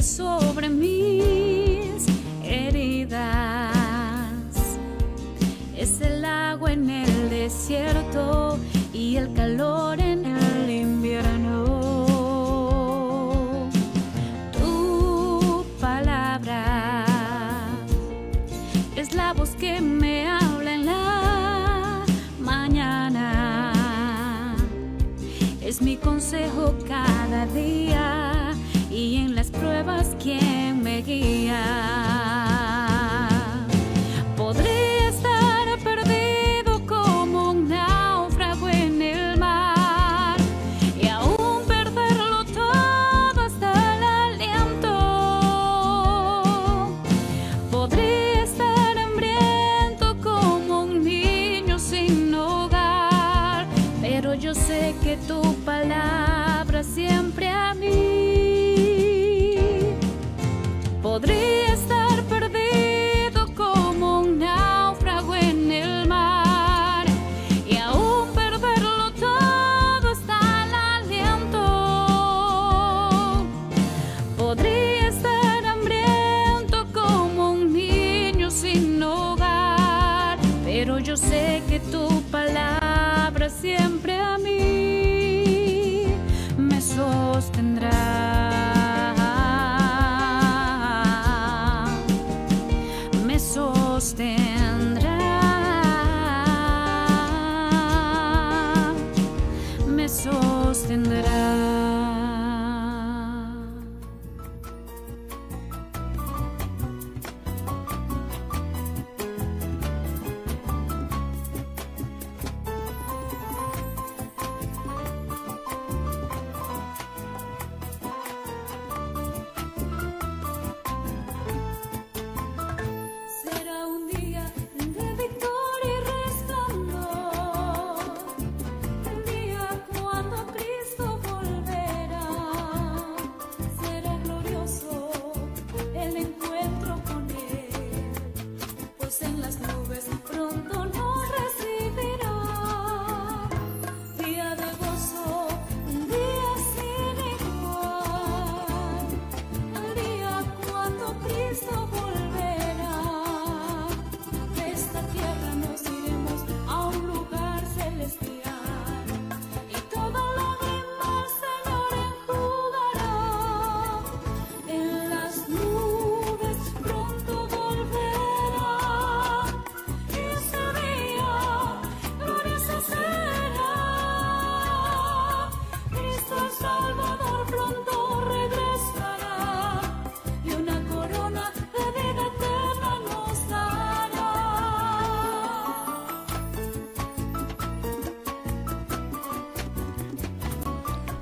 sobre mis heridas. Es el agua en el desierto y el calor en el invierno. Tu palabra es la voz que me habla en la mañana. Es mi consejo cada día y en las pruebas quien me guía. Podré estar perdido como un náufrago en el mar y aún perderlo todo hasta el aliento. Podré estar hambriento como un niño sin hogar, pero yo sé que tu palabra siempre a mí. Podría estar perdido como un náufrago en el mar y aún perderlo todo hasta el aliento. Podría estar hambriento como un niño sin hogar, pero yo sé que tu palabra siempre a mí me sostendrá. Me sostendrá.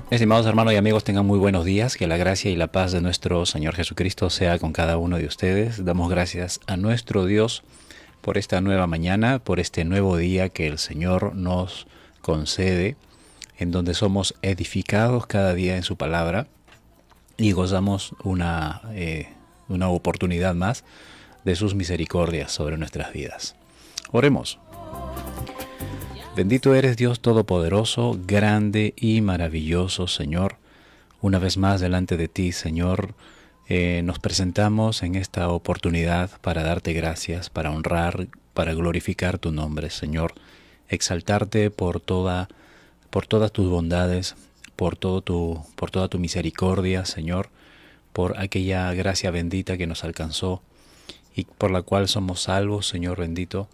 Estimados hermanos y amigos, tengan muy buenos días. Que la gracia y la paz de nuestro Señor Jesucristo sea con cada uno de ustedes. Damos gracias a nuestro Dios por esta nueva mañana, por este nuevo día que el Señor nos concede, en donde somos edificados cada día en su palabra y gozamos una oportunidad más de sus misericordias sobre nuestras vidas. Oremos. Bendito eres Dios Todopoderoso, grande y maravilloso, Señor. Una vez más delante de ti, Señor, nos presentamos en esta oportunidad para darte gracias, para honrar, para glorificar tu nombre, Señor. Exaltarte por todas tus bondades, por toda tu misericordia, Señor, por aquella gracia bendita que nos alcanzó y por la cual somos salvos, Señor bendito.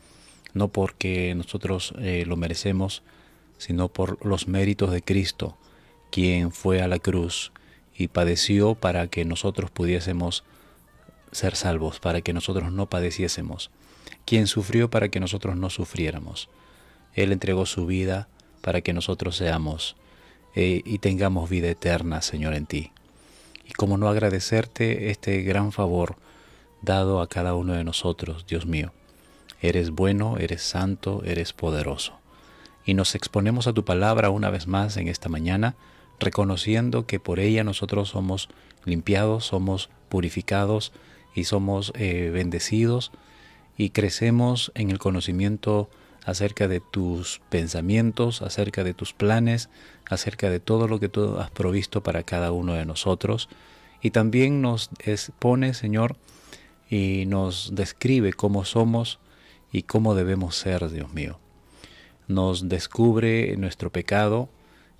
No porque nosotros lo merecemos, sino por los méritos de Cristo, quien fue a la cruz y padeció para que nosotros pudiésemos ser salvos, para que nosotros no padeciésemos, quien sufrió para que nosotros no sufriéramos. Él entregó su vida para que nosotros seamos y tengamos vida eterna, Señor, en ti. Y cómo no agradecerte este gran favor dado a cada uno de nosotros, Dios mío. Eres bueno, eres santo, eres poderoso. Y nos exponemos a tu palabra una vez más en esta mañana, reconociendo que por ella nosotros somos limpiados, somos purificados y somos bendecidos y crecemos en el conocimiento acerca de tus pensamientos, acerca de tus planes, acerca de todo lo que tú has provisto para cada uno de nosotros Y también nos expone, Señor, y nos describe cómo somos y cómo debemos ser, Dios mío. Nos descubre nuestro pecado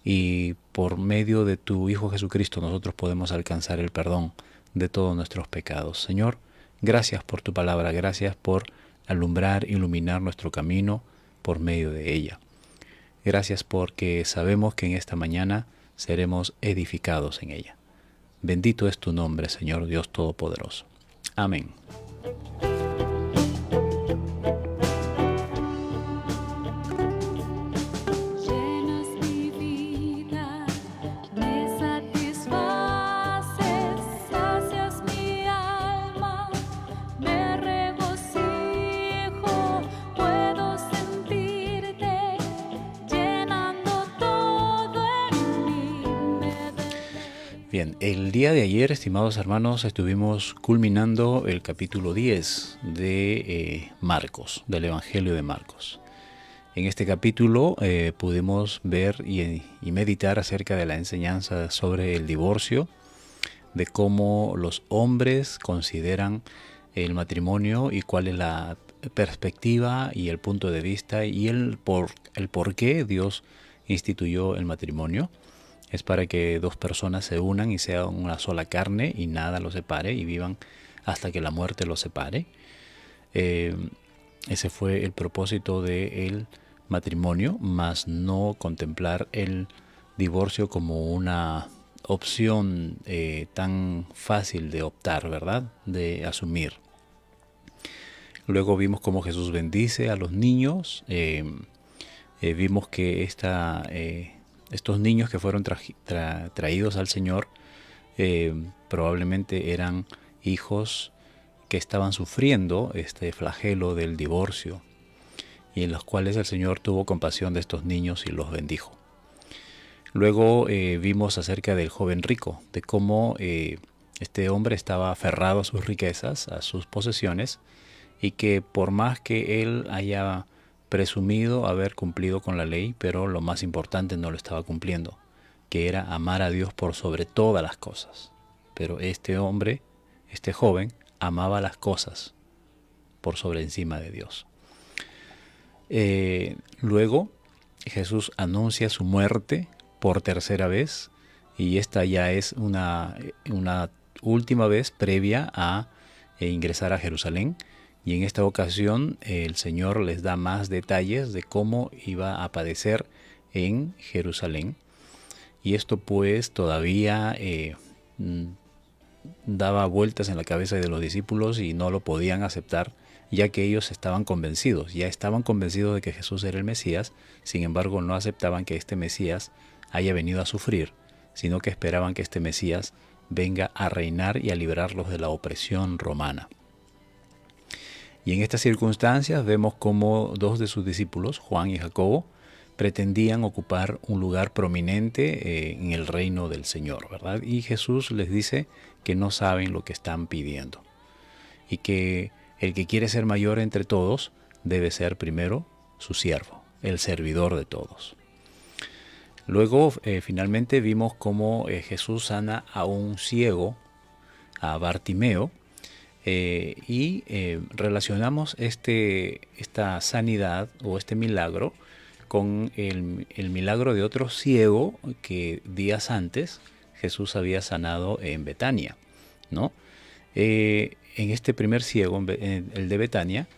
y por medio de tu Hijo Jesucristo nosotros podemos alcanzar el perdón de todos nuestros pecados. Señor, gracias por tu palabra, gracias por alumbrar, iluminar nuestro camino por medio de ella. Gracias porque sabemos que en esta mañana seremos edificados en ella. Bendito es tu nombre, Señor Dios Todopoderoso. Amén. Bien, el día de ayer, estimados hermanos, estuvimos culminando el capítulo 10 de Marcos, del Evangelio de Marcos. En este capítulo pudimos ver y meditar acerca de la enseñanza sobre el divorcio, de cómo los hombres consideran el matrimonio y cuál es la perspectiva y el punto de vista y el por qué Dios instituyó el matrimonio. Es para que dos personas se unan y sean una sola carne y nada los separe y vivan hasta que la muerte los separe. Ese fue el propósito del matrimonio, más no contemplar el divorcio como una opción tan fácil de optar, ¿verdad? De asumir. Luego vimos cómo Jesús bendice a los niños. Vimos que estos niños que fueron traídos al Señor probablemente eran hijos que estaban sufriendo este flagelo del divorcio y en los cuales el Señor tuvo compasión de estos niños y los bendijo. Luego vimos acerca del joven rico, de cómo este hombre estaba aferrado a sus riquezas, a sus posesiones, y que por más que él haya presumido haber cumplido con la ley, pero lo más importante no lo estaba cumpliendo, que era amar a Dios por sobre todas las cosas. Pero este hombre, este joven, amaba las cosas por sobre encima de Dios. Luego Jesús anuncia su muerte por tercera vez, y esta ya es una última vez previa a ingresar a Jerusalén. Y en esta ocasión el Señor les da más detalles de cómo iba a padecer en Jerusalén. Y esto pues todavía daba vueltas en la cabeza de los discípulos y no lo podían aceptar, ya que ellos estaban convencidos, de que Jesús era el Mesías. Sin embargo, no aceptaban que este Mesías haya venido a sufrir, sino que esperaban que este Mesías venga a reinar y a librarlos de la opresión romana. Y en estas circunstancias vemos cómo dos de sus discípulos, Juan y Jacobo, pretendían ocupar un lugar prominente en el reino del Señor, ¿verdad? Y Jesús les dice que no saben lo que están pidiendo y que el que quiere ser mayor entre todos debe ser primero su siervo, el servidor de todos. Luego, finalmente vimos cómo Jesús sana a un ciego, a Bartimeo, y relacionamos esta sanidad o este milagro con el milagro de otro ciego que días antes Jesús había sanado en Betania, ¿no? En este primer ciego, el de Betania,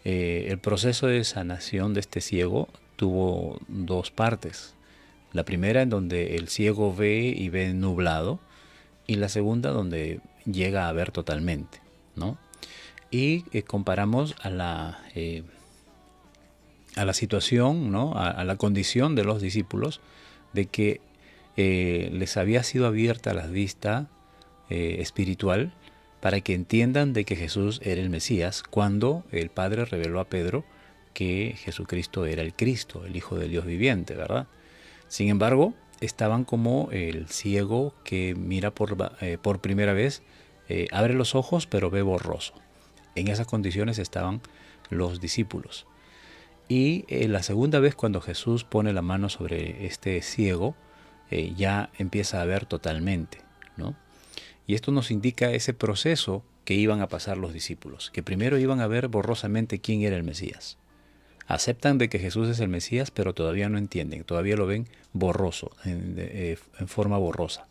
el proceso de sanación de este ciego tuvo dos partes. La primera en donde el ciego ve y ve nublado, y la segunda donde llega a ver totalmente, ¿no? Y comparamos a la situación, ¿no? a la condición de los discípulos, de que les había sido abierta la vista espiritual para que entiendan de que Jesús era el Mesías, cuando el Padre reveló a Pedro que Jesucristo era el Cristo, el Hijo del Dios viviente, ¿verdad? Sin embargo, estaban como el ciego que mira por primera vez, abre los ojos pero ve borroso. En esas condiciones estaban los discípulos. Y la segunda vez, cuando Jesús pone la mano sobre este ciego, ya empieza a ver totalmente, ¿no? Y esto nos indica ese proceso que iban a pasar los discípulos, que primero iban a ver borrosamente quién era el Mesías. Aceptan de que Jesús es el Mesías, pero todavía no entienden, todavía lo ven borroso, en forma borrosa.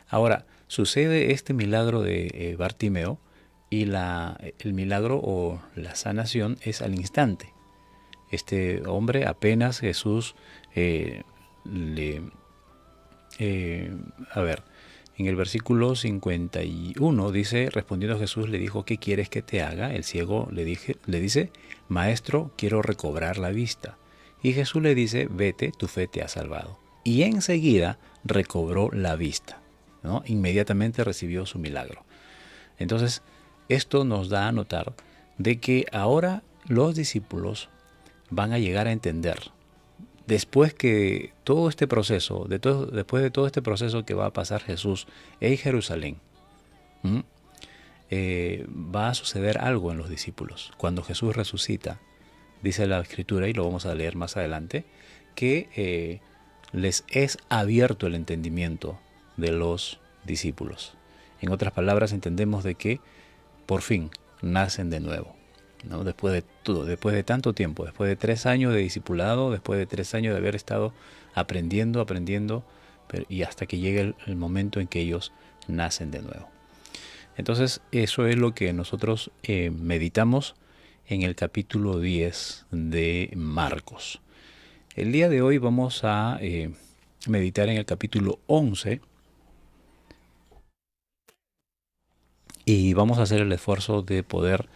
Ahora, sucede este milagro de Bartimeo y el milagro o la sanación es al instante. Este hombre apenas Jesús en el versículo 51 dice, respondiendo Jesús le dijo, ¿qué quieres que te haga? El ciego le dice, Maestro, quiero recobrar la vista. Y Jesús le dice, vete, tu fe te ha salvado. Y enseguida recobró la vista, ¿no? Inmediatamente recibió su milagro. Entonces, esto nos da a notar de que ahora los discípulos van a llegar a entender, después que todo este proceso, después de todo este proceso que va a pasar Jesús en Jerusalén, va a suceder algo en los discípulos. Cuando Jesús resucita, dice la Escritura, y lo vamos a leer más adelante, que les es abierto el entendimiento de los discípulos. En otras palabras, entendemos de que por fin nacen de nuevo, ¿no? Después de todo, después de tanto tiempo, después de 3 años de discipulado, después de 3 años de haber estado aprendiendo, y hasta que llegue el momento en que ellos nacen de nuevo. Entonces, eso es lo que nosotros meditamos en el capítulo 10 de Marcos. El día de hoy vamos a meditar en el capítulo 11 y vamos a hacer el esfuerzo de poder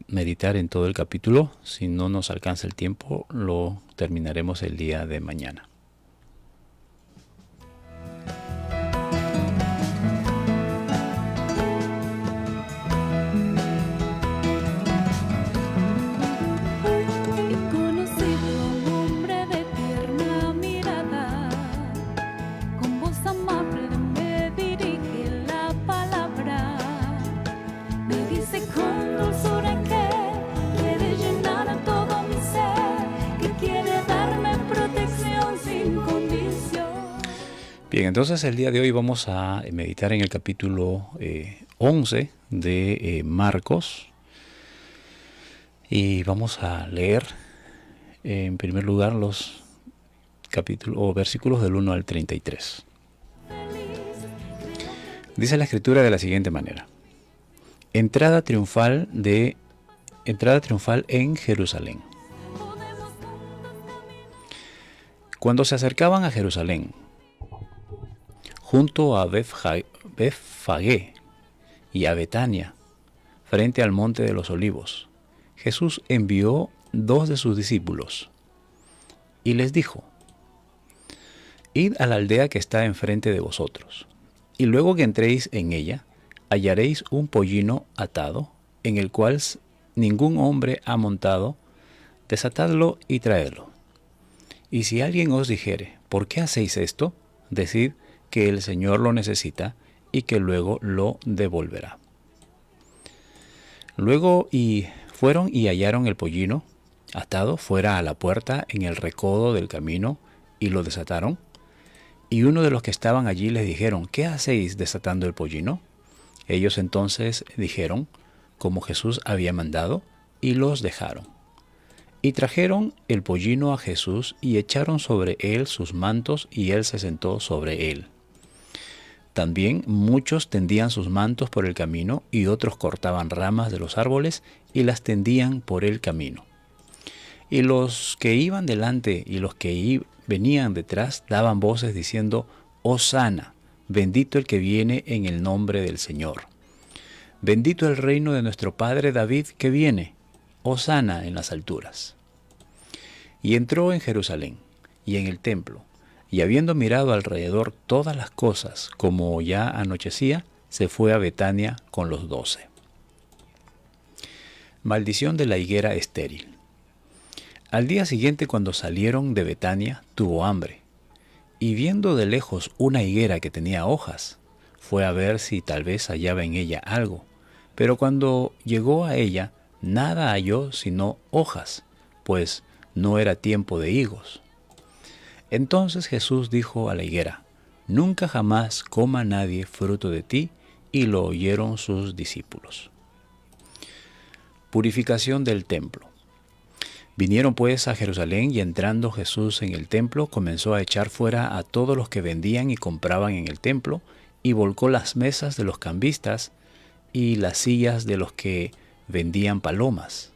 meditar en todo el capítulo. Si no nos alcanza el tiempo, lo terminaremos el día de mañana. Bien, entonces el día de hoy vamos a meditar en el capítulo 11 de Marcos y vamos a leer en primer lugar los capítulos o versículos del 1 al 33. Dice la Escritura de la siguiente manera: Entrada triunfal en Jerusalén. Cuando se acercaban a Jerusalén, junto a Betfagé y a Betania, frente al monte de los Olivos, Jesús envió 2 de sus discípulos y les dijo: Id a la aldea que está enfrente de vosotros, y luego que entréis en ella, hallaréis un pollino atado, en el cual ningún hombre ha montado. Desatadlo y traedlo. Y si alguien os dijere: ¿por qué hacéis esto?, decid que el Señor lo necesita y que luego lo devolverá. Luego fueron y hallaron el pollino atado fuera a la puerta en el recodo del camino y lo desataron. Y uno de los que estaban allí les dijeron: ¿qué hacéis desatando el pollino? Ellos entonces dijeron como Jesús había mandado, y los dejaron. Y trajeron el pollino a Jesús y echaron sobre él sus mantos, y él se sentó sobre él. También muchos tendían sus mantos por el camino, y otros cortaban ramas de los árboles y las tendían por el camino. Y los que iban delante y los que venían detrás daban voces diciendo: Hosana, bendito el que viene en el nombre del Señor. Bendito el reino de nuestro padre David que viene. Hosana en las alturas. Y entró en Jerusalén y en el templo, y habiendo mirado alrededor todas las cosas, como ya anochecía, se fue a Betania con los 12. Maldición de la higuera estéril. Al día siguiente, cuando salieron de Betania, tuvo hambre, y viendo de lejos una higuera que tenía hojas, fue a ver si tal vez hallaba en ella algo. Pero cuando llegó a ella, nada halló sino hojas, pues no era tiempo de higos. Entonces Jesús dijo a la higuera: nunca jamás coma nadie fruto de ti. Y lo oyeron sus discípulos. Purificación del templo. Vinieron pues a Jerusalén, y entrando Jesús en el templo, comenzó a echar fuera a todos los que vendían y compraban en el templo, y volcó las mesas de los cambistas y las sillas de los que vendían palomas.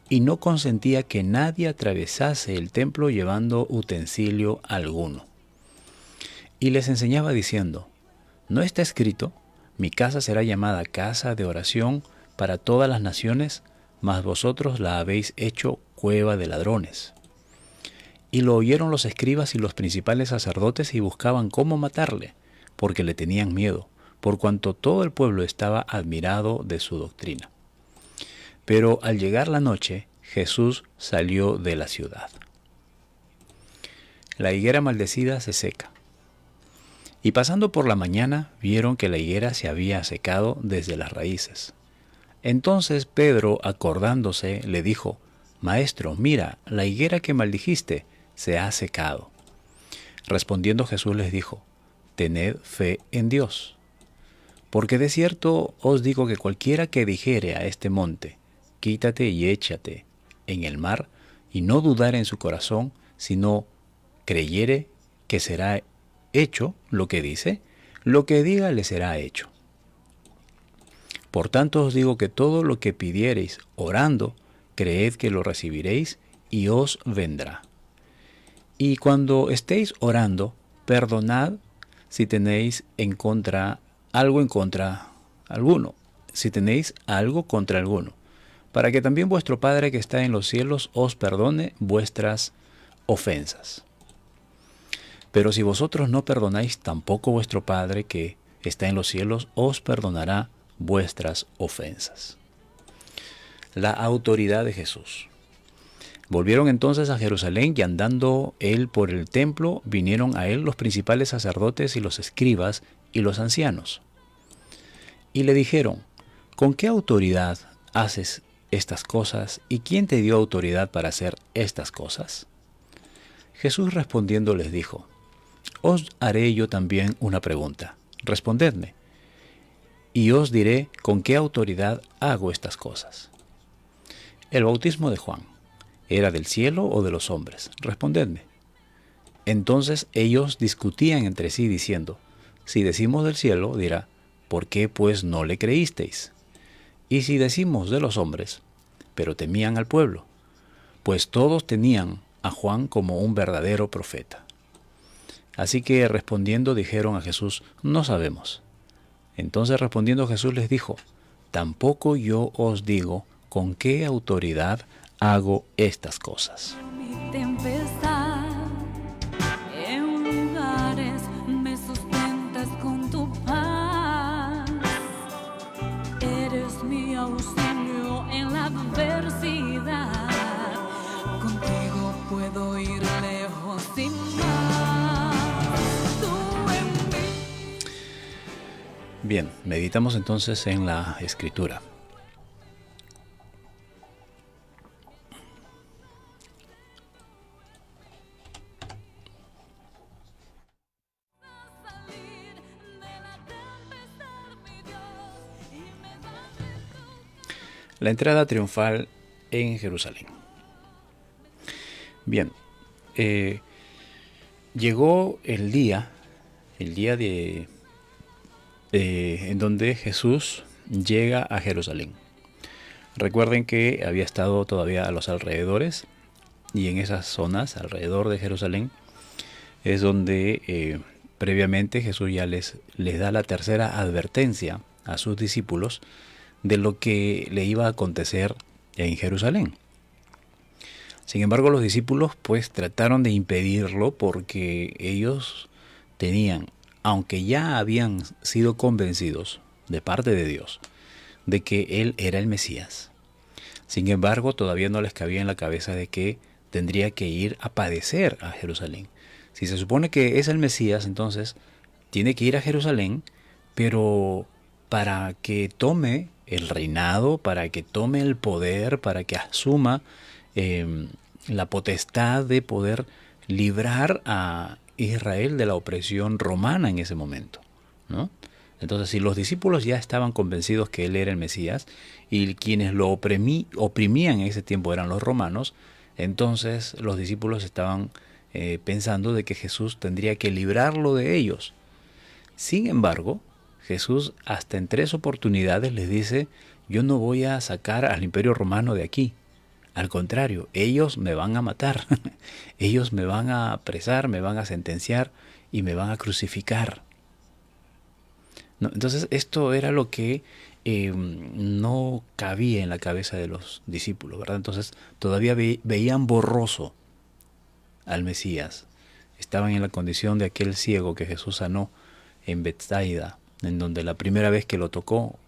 Y no consentía que nadie atravesase el templo llevando utensilio alguno. Y les enseñaba diciendo: ¿no está escrito: mi casa será llamada casa de oración para todas las naciones, mas vosotros la habéis hecho cueva de ladrones? Y lo oyeron los escribas y los principales sacerdotes, y buscaban cómo matarle, porque le tenían miedo, por cuanto todo el pueblo estaba admirado de su doctrina. Pero al llegar la noche, Jesús salió de la ciudad. La higuera maldecida se seca. Y pasando por la mañana, vieron que la higuera se había secado desde las raíces. Entonces Pedro, acordándose, le dijo: Maestro, mira, la higuera que maldijiste se ha secado. Respondiendo Jesús les dijo: Tened fe en Dios. Porque de cierto os digo que cualquiera que dijere a este monte: quítate y échate en el mar, y no dudare en su corazón, sino creyere que será hecho lo que dice, lo que diga le será hecho. Por tanto os digo que todo lo que pidiereis orando, creed que lo recibiréis y os vendrá. Y cuando estéis orando, perdonad si tenéis algo contra alguno, para que también vuestro Padre que está en los cielos os perdone vuestras ofensas. Pero si vosotros no perdonáis, tampoco vuestro Padre que está en los cielos os perdonará vuestras ofensas. La autoridad de Jesús. Volvieron entonces a Jerusalén, y andando él por el templo, vinieron a él los principales sacerdotes y los escribas y los ancianos. Y le dijeron: ¿con qué autoridad haces estas cosas? ¿Y quién te dio autoridad para hacer estas cosas? Jesús respondiendo les dijo: os haré yo también una pregunta. Respondedme, y os diré con qué autoridad hago estas cosas. El bautismo de Juan, ¿era del cielo o de los hombres? Respondedme. Entonces ellos discutían entre sí diciendo: si decimos del cielo, dirá: ¿por qué pues no le creísteis? Y si decimos de los hombres, pero temían al pueblo, pues todos tenían a Juan como un verdadero profeta. Así que respondiendo dijeron a Jesús: no sabemos. Entonces respondiendo Jesús les dijo: tampoco yo os digo con qué autoridad hago estas cosas. Mi tempestad, en lugares me sustentas con tu paz. Eres mi auxilio en la adversidad. Contigo puedo ir lejos sin más. Tú en mí. Bien, meditamos entonces en la Escritura. La entrada triunfal en Jerusalén. Bien, llegó el día en donde Jesús llega a Jerusalén. Recuerden que había estado todavía a los alrededores, y en esas zonas alrededor de Jerusalén es donde previamente Jesús ya les da la tercera advertencia a sus discípulos de lo que le iba a acontecer en Jerusalén. Sin embargo, los discípulos pues trataron de impedirlo, porque ellos tenían, aunque ya habían sido convencidos de parte de Dios de que Él era el Mesías, sin embargo todavía no les cabía en la cabeza de que tendría que ir a padecer a Jerusalén. Si se supone que es el Mesías, entonces tiene que ir a Jerusalén, pero para que tome el reinado, para que tome el poder, para que asuma la potestad de poder librar a Israel de la opresión romana en ese momento, ¿no? Entonces, si los discípulos ya estaban convencidos que él era el Mesías y quienes lo oprimían en ese tiempo eran los romanos, entonces los discípulos estaban pensando de que Jesús tendría que librarlo de ellos. Sin embargo, Jesús hasta en 3 oportunidades les dice: yo no voy a sacar al imperio romano de aquí. Al contrario, ellos me van a matar. Ellos me van a apresar, me van a sentenciar y me van a crucificar. ¿No? Entonces esto era lo que no cabía en la cabeza de los discípulos, ¿verdad? Entonces todavía veían borroso al Mesías. Estaban en la condición de aquel ciego que Jesús sanó en Betsaida, en donde la primera vez que lo tocó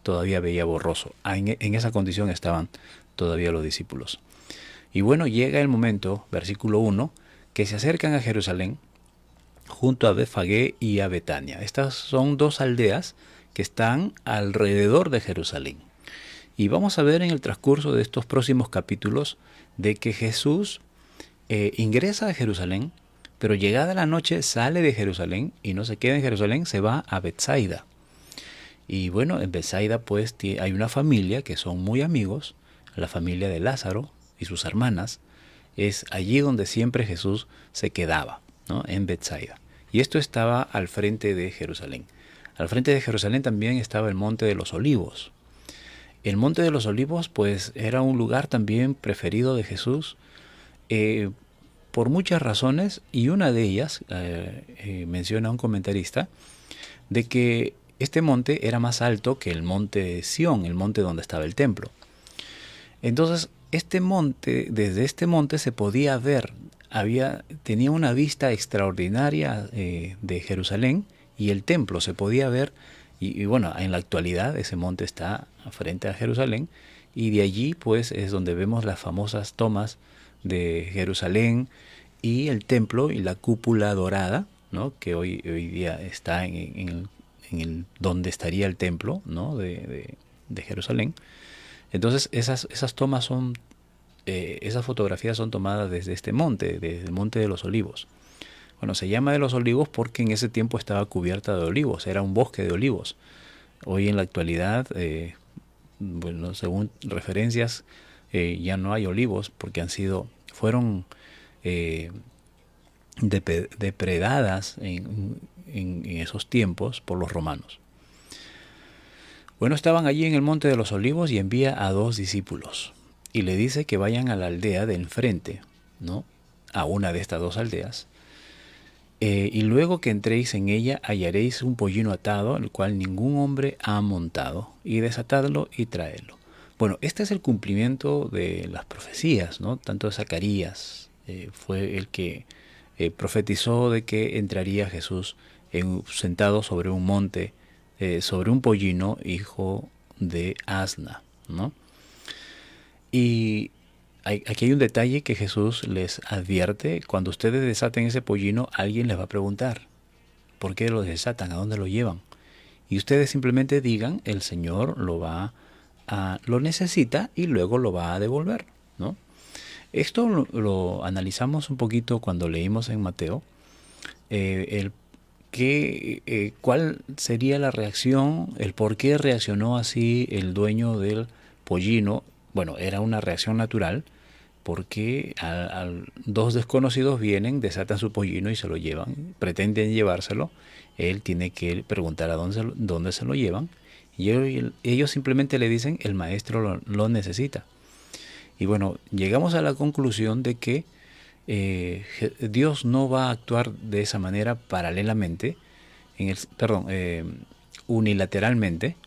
todavía veía borroso. En esa condición estaban todavía los discípulos. Y bueno, llega el momento, versículo 1, que se acercan a Jerusalén junto a Betfagé y a Betania. Estas son 2 aldeas que están alrededor de Jerusalén. Y vamos a ver en el transcurso de estos próximos capítulos de que Jesús ingresa a Jerusalén, pero llegada la noche sale de Jerusalén y no se queda en Jerusalén, se va a Betsaida. Y bueno, en Betsaida pues hay una familia que son muy amigos, la familia de Lázaro y sus hermanas. Es allí donde siempre Jesús se quedaba, ¿no? En Betsaida. Y esto estaba al frente de Jerusalén. Al frente de Jerusalén también estaba el Monte de los Olivos. El Monte de los Olivos pues era un lugar también preferido de Jesús por muchas razones, y una de ellas, menciona un comentarista, de que este monte era más alto que el monte Sión, el monte donde estaba el templo. Entonces, desde este monte se podía ver, tenía una vista extraordinaria de Jerusalén y el templo se podía ver, y bueno, en la actualidad ese monte está frente a Jerusalén, y de allí pues es donde vemos las famosas tomas de Jerusalén y el templo y la cúpula dorada, ¿no? Que hoy día está donde estaría el templo, ¿no? de Jerusalén. Entonces esas tomas esas fotografías son tomadas desde este monte, desde el Monte de los Olivos. Bueno, se llama de los Olivos porque en ese tiempo estaba cubierta de olivos, era un bosque de olivos. Hoy en la actualidad, bueno, según referencias, ya no hay olivos porque fueron depredadas en esos tiempos por los romanos. Bueno, estaban allí en el Monte de los Olivos y envía a 2 discípulos y le dice que vayan a la aldea de enfrente, ¿no? A una de estas 2 aldeas. Y luego que entréis en ella hallaréis un pollino atado, el cual ningún hombre ha montado, y desatadlo y traedlo. Bueno, este es el cumplimiento de las profecías, ¿no? Tanto de Zacarías fue el que profetizó de que entraría Jesús sentado sobre un monte, sobre un pollino, hijo de asna, ¿no? Y aquí hay un detalle que Jesús les advierte: cuando ustedes desaten ese pollino, alguien les va a preguntar, ¿por qué lo desatan? ¿A dónde lo llevan? Y ustedes simplemente digan, el Señor lo necesita y luego lo va a devolver, ¿no? Esto lo analizamos un poquito cuando leímos en Mateo, cuál sería la reacción, el por qué reaccionó así el dueño del pollino. Bueno, era una reacción natural porque 2 desconocidos vienen, desatan su pollino y se lo llevan, pretenden llevárselo. Él tiene que preguntar a dónde se lo llevan, y ellos simplemente le dicen, el maestro lo necesita. Y bueno, llegamos a la conclusión de que Dios no va a actuar de esa manera paralelamente, unilateralmente,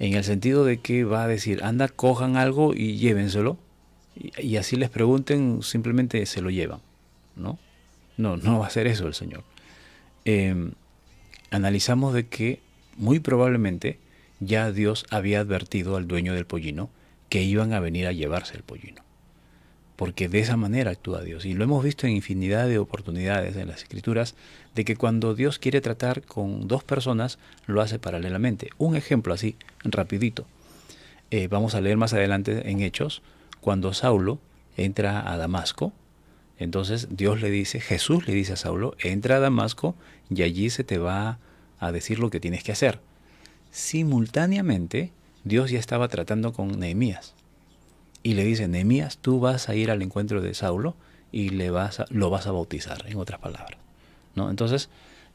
en el sentido de que va a decir, anda, cojan algo y llévenselo, y así les pregunten, simplemente se lo llevan, ¿no? No va a hacer eso el Señor. Analizamos de que muy probablemente ya Dios había advertido al dueño del pollino que iban a venir a llevarse el pollino, porque de esa manera actúa Dios, y lo hemos visto en infinidad de oportunidades en las Escrituras, de que cuando Dios quiere tratar con 2 personas, lo hace paralelamente. Un ejemplo así, rapidito, vamos a leer más adelante en Hechos, cuando Saulo entra a Damasco, Entonces Dios le dice, Jesús le dice a Saulo, entra a Damasco y allí se te va a decir lo que tienes que hacer. Simultáneamente, Dios ya estaba tratando con Nehemías. Y le dice, Nehemías, tú vas a ir al encuentro de Saulo y lo vas a bautizar, en otras palabras, ¿no? Entonces,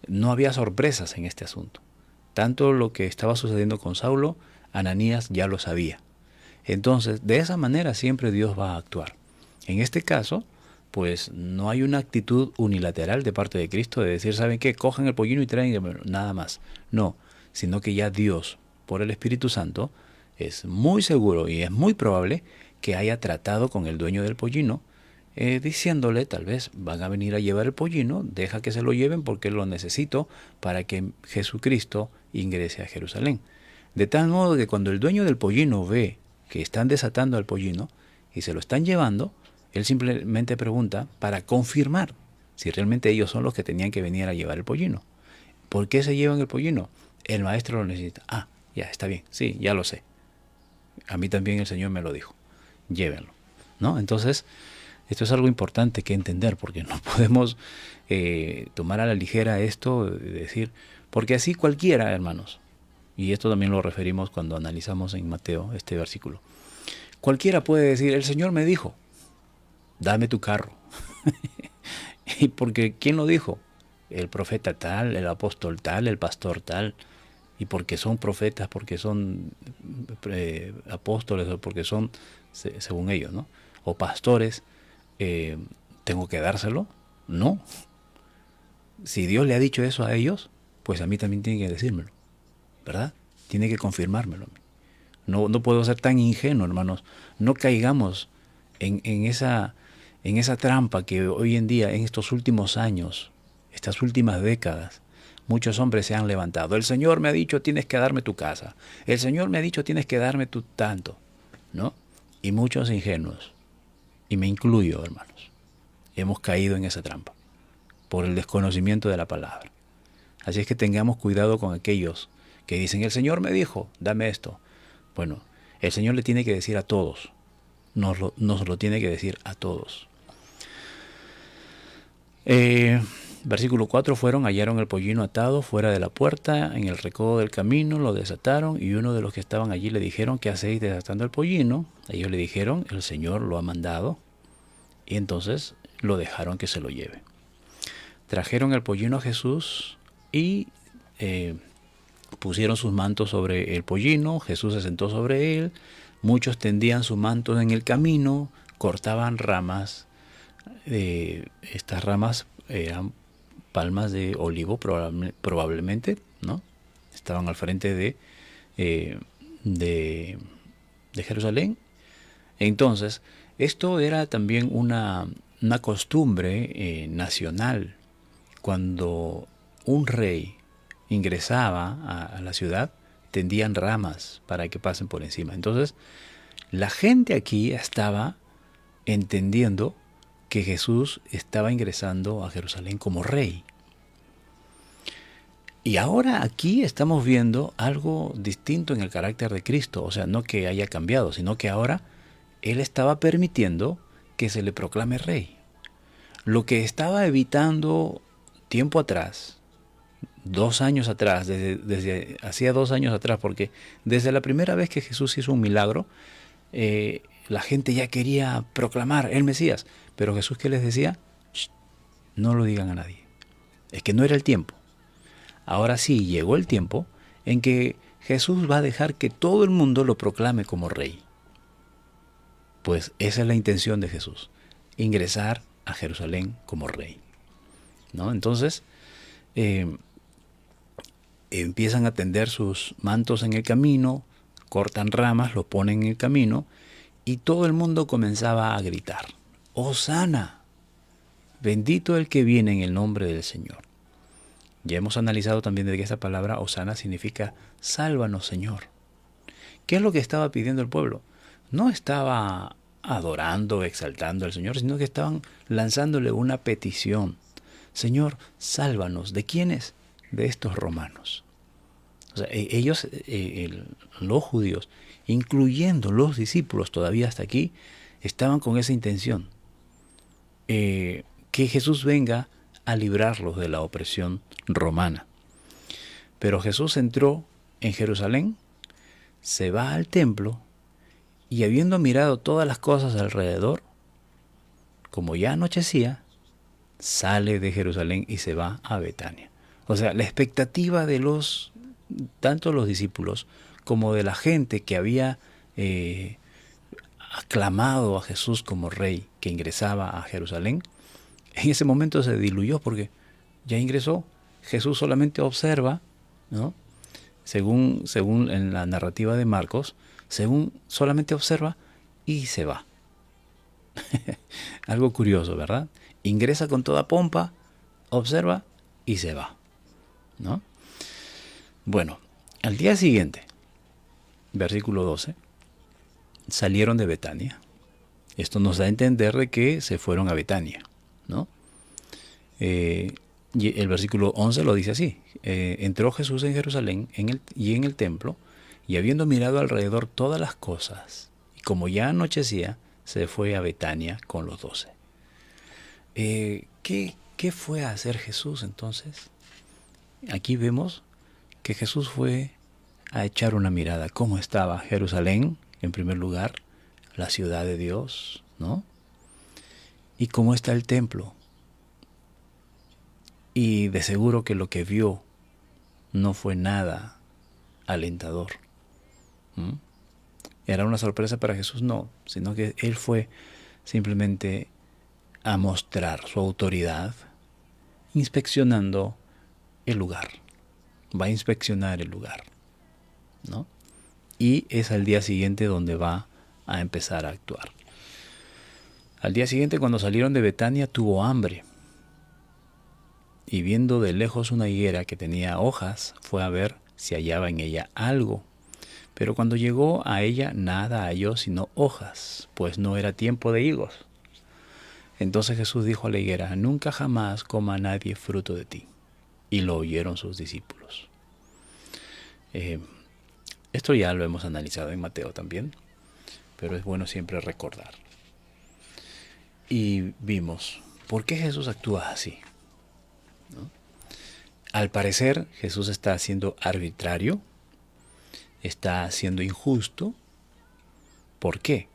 no había sorpresas en este asunto. Tanto lo que estaba sucediendo con Saulo, Ananías ya lo sabía. Entonces, de esa manera siempre Dios va a actuar. En este caso, pues no hay una actitud unilateral de parte de Cristo de decir, ¿saben qué? Cojan el pollino y traen nada más. No, sino que ya Dios, por el Espíritu Santo, es muy seguro y es muy probable que haya tratado con el dueño del pollino, diciéndole, tal vez van a venir a llevar el pollino, deja que se lo lleven porque lo necesito para que Jesucristo ingrese a Jerusalén. De tal modo que cuando el dueño del pollino ve que están desatando al pollino y se lo están llevando, él simplemente pregunta para confirmar si realmente ellos son los que tenían que venir a llevar el pollino. ¿Por qué se llevan el pollino? El maestro lo necesita. Ah, ya, está bien, sí, ya lo sé. A mí también el Señor me lo dijo. Llévenlo, ¿no? Entonces, esto es algo importante que entender, porque no podemos tomar a la ligera esto, de decir, porque así cualquiera, hermanos, y esto también lo referimos cuando analizamos en Mateo este versículo, cualquiera puede decir, el Señor me dijo, dame tu carro. ¿Y porque quién lo dijo? El profeta tal, el apóstol tal, el pastor tal. Y porque son profetas, porque son apóstoles, o porque son, según ellos, ¿no? O pastores, ¿tengo que dárselo? No. Si Dios le ha dicho eso a ellos, pues a mí también tiene que decírmelo, ¿verdad? Tiene que confirmármelo. No puedo ser tan ingenuo, hermanos. No caigamos en esa trampa que hoy en día, en estos últimos años, estas últimas décadas, muchos hombres se han levantado. El Señor me ha dicho, tienes que darme tu casa. El Señor me ha dicho, tienes que darme tu tanto, ¿no? Y muchos ingenuos, y me incluyo, hermanos, hemos caído en esa trampa por el desconocimiento de la palabra. Así es que tengamos cuidado con aquellos que dicen, el Señor me dijo, dame esto. Bueno, el Señor le tiene que decir a todos, nos lo tiene que decir a todos. Versículo 4, hallaron el pollino atado fuera de la puerta, en el recodo del camino, lo desataron, y uno de los que estaban allí le dijeron, ¿qué hacéis desatando el pollino? Ellos le dijeron, el Señor lo ha mandado, y entonces lo dejaron que se lo lleve. Trajeron el pollino a Jesús y pusieron sus mantos sobre el pollino, Jesús se sentó sobre él, muchos tendían sus mantos en el camino, cortaban ramas, estas ramas eran palmas de olivo probablemente, ¿no? Estaban al frente de Jerusalén. Entonces, esto era también una costumbre nacional. Cuando un rey ingresaba a la ciudad, tendían ramas para que pasen por encima. Entonces, la gente aquí estaba entendiendo que Jesús estaba ingresando a Jerusalén como rey. Y ahora aquí estamos viendo algo distinto en el carácter de Cristo. O sea, no que haya cambiado, sino que ahora Él estaba permitiendo que se le proclame rey. Lo que estaba evitando tiempo atrás, 2 años atrás, desde hacía 2 años atrás, porque desde la primera vez que Jesús hizo un milagro, la gente ya quería proclamar el Mesías. Pero Jesús, ¿qué les decía? No lo digan a nadie. Es que no era el tiempo. Ahora sí llegó el tiempo en que Jesús va a dejar que todo el mundo lo proclame como rey. Pues esa es la intención de Jesús, ingresar a Jerusalén como rey, ¿no? Entonces, empiezan a tender sus mantos en el camino, cortan ramas, lo ponen en el camino, y todo el mundo comenzaba a gritar, ¡Hosana! Bendito el que viene en el nombre del Señor. Ya hemos analizado también de que esta palabra Hosana significa sálvanos, Señor. ¿Qué es lo que estaba pidiendo el pueblo? No estaba adorando, exaltando al Señor, sino que estaban lanzándole una petición. Señor, sálvanos. ¿De quiénes? De estos romanos. O sea, ellos, los judíos, incluyendo los discípulos todavía hasta aquí, estaban con esa intención. que Jesús venga a librarlos de la opresión romana. Pero Jesús entró en Jerusalén, se va al templo y habiendo mirado todas las cosas alrededor, como ya anochecía, sale de Jerusalén y se va a Betania. O sea, la expectativa de tanto los discípulos como de la gente que había aclamado a Jesús como rey que ingresaba a Jerusalén, en ese momento se diluyó porque ya ingresó. Jesús solamente observa, ¿no? Según en la narrativa de Marcos, solamente observa y se va. Algo curioso, ¿verdad? Ingresa con toda pompa, observa y se va, ¿no? Bueno, al día siguiente, versículo 12, salieron de Betania. Esto nos da a entender de que se fueron a Betania, ¿no? Y el versículo 11 lo dice así: entró Jesús en Jerusalén y en el templo, y habiendo mirado alrededor todas las cosas, y como ya anochecía, se fue a Betania con los 12. ¿Qué fue a hacer Jesús entonces? Aquí vemos que Jesús fue a echar una mirada. ¿Cómo estaba Jerusalén? En primer lugar, la ciudad de Dios, ¿no? ¿Y cómo está el templo? Y de seguro que lo que vio no fue nada alentador. ¿Era una sorpresa para Jesús? No, sino que Él fue simplemente a mostrar su autoridad inspeccionando el lugar. Va a inspeccionar el lugar, ¿no? Y es al día siguiente donde va a empezar a actuar. Al día siguiente, cuando salieron de Betania, tuvo hambre. Y viendo de lejos una higuera que tenía hojas, fue a ver si hallaba en ella algo. Pero cuando llegó a ella, nada halló sino hojas, pues no era tiempo de higos. Entonces Jesús dijo a la higuera: nunca jamás coma nadie fruto de ti. Y lo oyeron sus discípulos. Esto ya lo hemos analizado en Mateo también, pero es bueno siempre recordar. Y vimos, ¿por qué Jesús actúa así? ¿No? Al parecer, Jesús está siendo arbitrario, está siendo injusto. ¿Por qué?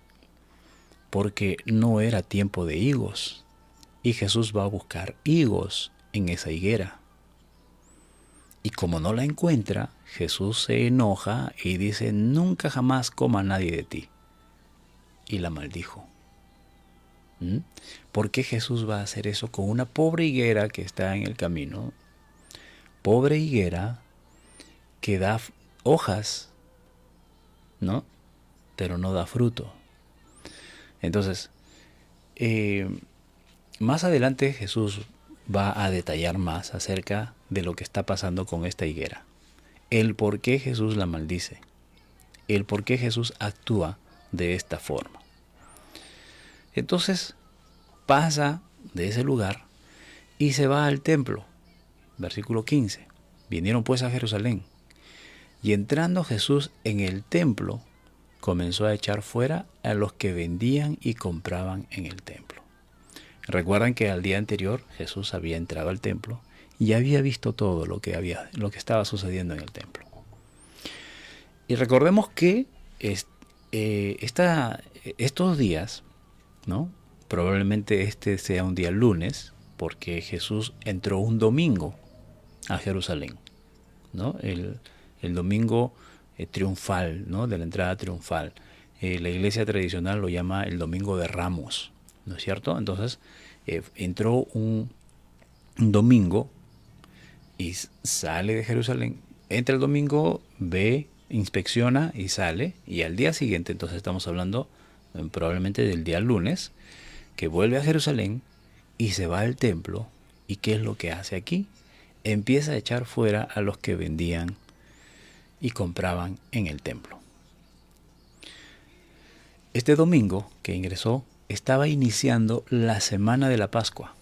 Porque no era tiempo de higos, y Jesús va a buscar higos en esa higuera. Y como no la encuentra, Jesús se enoja y dice: nunca jamás coma nadie de ti. Y la maldijo. ¿Por qué Jesús va a hacer eso con una pobre higuera que está en el camino? Pobre higuera que da hojas, ¿no? Pero no da fruto. Entonces, más adelante Jesús va a detallar más acerca de lo que está pasando con esta higuera. El por qué Jesús la maldice. El por qué Jesús actúa de esta forma. Entonces pasa de ese lugar y se va al templo. Versículo 15. Vinieron pues a Jerusalén. Y entrando Jesús en el templo, comenzó a echar fuera a los que vendían y compraban en el templo. Recuerdan que al día anterior Jesús había entrado al templo y había visto todo lo que estaba sucediendo en el templo. Y recordemos que estos días, ¿no? Probablemente este sea un día lunes, porque Jesús entró un domingo a Jerusalén, ¿no? El domingo triunfal, ¿no? De la entrada triunfal. La iglesia tradicional lo llama el domingo de Ramos, ¿no es cierto? Entonces entró un domingo y sale de Jerusalén. Entra el domingo, ve, inspecciona y sale. Y al día siguiente, entonces estamos hablando probablemente del día lunes, que vuelve a Jerusalén y se va al templo. ¿Y qué es lo que hace aquí? Empieza a echar fuera a los que vendían y compraban en el templo. Este domingo que ingresó estaba iniciando la semana de la Pascua.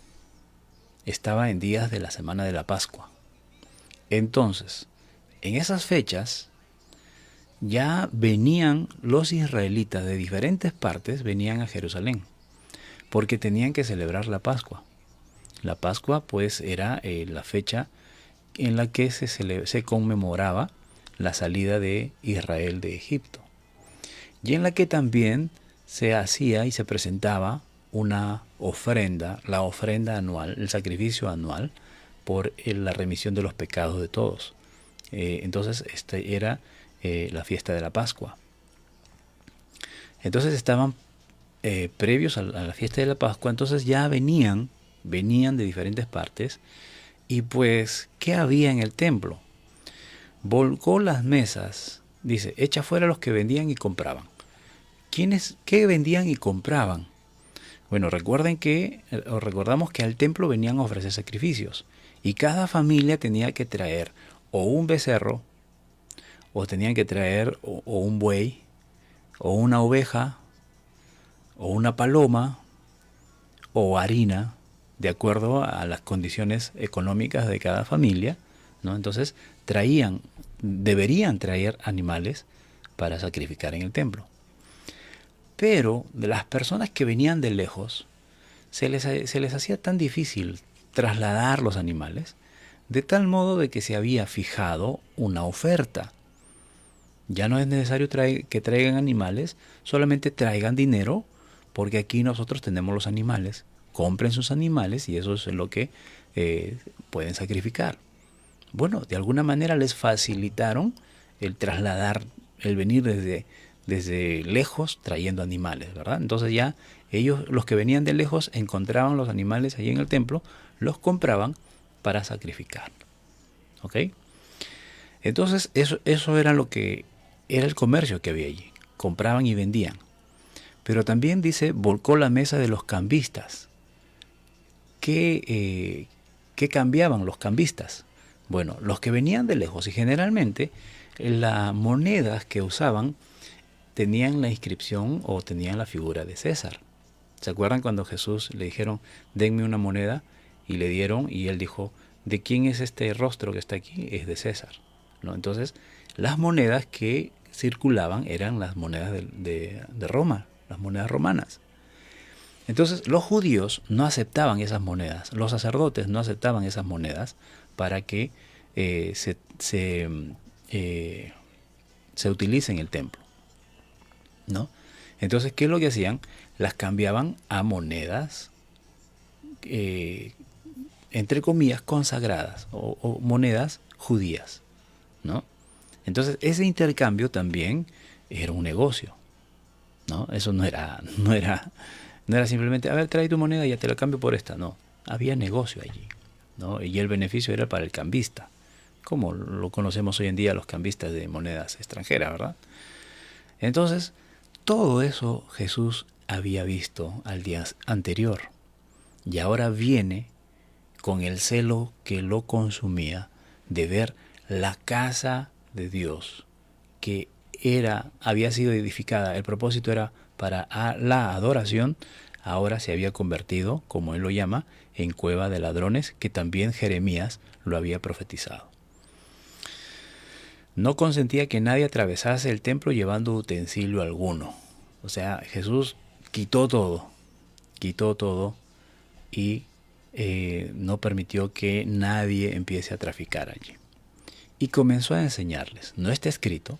Estaba en días de la semana de la Pascua. Entonces, en esas fechas ya venían los israelitas de diferentes partes, venían a Jerusalén porque tenían que celebrar la Pascua. La Pascua pues era la fecha en la que se conmemoraba la salida de Israel de Egipto, y en la que también se hacía y se presentaba una ofrenda, la ofrenda anual, el sacrificio anual por la remisión de los pecados de todos. Entonces, este era la fiesta de la Pascua. Entonces estaban previos a la fiesta de la Pascua, entonces ya venían de diferentes partes. Y pues, ¿qué había en el templo? Volcó las mesas, dice, echa fuera los que vendían y compraban. ¿Qué vendían y compraban? Bueno, recordamos que al templo venían a ofrecer sacrificios, y cada familia tenía que traer o un becerro, o tenían que traer o un buey, o una oveja, o una paloma, o harina, de acuerdo a las condiciones económicas de cada familia, ¿no? Entonces deberían traer animales para sacrificar en el templo. Pero de las personas que venían de lejos, se les hacía tan difícil trasladar los animales, de tal modo de que se había fijado una oferta. Ya no es necesario que traigan animales, solamente traigan dinero, porque aquí nosotros tenemos los animales. Compren sus animales y eso es lo que pueden sacrificar. Bueno, de alguna manera les facilitaron el trasladar, el venir desde lejos trayendo animales, ¿verdad? Entonces ya ellos, los que venían de lejos, encontraban los animales allí en el templo, los compraban para sacrificar. ¿Ok? Entonces eso era lo que era el comercio que había allí. Compraban y vendían. Pero también dice, volcó la mesa de los cambistas. ¿Qué cambiaban los cambistas? Bueno, los que venían de lejos, y generalmente las monedas que usaban tenían la inscripción o tenían la figura de César. ¿Se acuerdan cuando Jesús le dijeron, denme una moneda? Y le dieron, y él dijo, ¿de quién es este rostro que está aquí? Es de César, ¿no? Entonces, las monedas que circulaban eran las monedas de Roma, las monedas romanas. Entonces, los judíos no aceptaban esas monedas, los sacerdotes no aceptaban esas monedas para que se utilice en el templo, ¿no? Entonces, ¿qué es lo que hacían? Las cambiaban a monedas, entre comillas, consagradas o monedas judías, ¿no? Entonces, ese intercambio también era un negocio, ¿no? Eso no era simplemente, a ver, trae tu moneda y ya te la cambio por esta. No, había negocio allí, ¿no? Y el beneficio era para el cambista, como lo conocemos hoy en día los cambistas de monedas extranjeras, ¿verdad? Entonces, todo eso Jesús había visto al día anterior, y ahora viene con el celo que lo consumía de ver la casa de Dios, que había sido edificada. El propósito era para la adoración, ahora se había convertido, como él lo llama, en cueva de ladrones, que también Jeremías lo había profetizado. No consentía que nadie atravesase el templo llevando utensilio alguno. O sea, Jesús quitó todo y no permitió que nadie empiece a traficar allí. Y comenzó a enseñarles, no está escrito,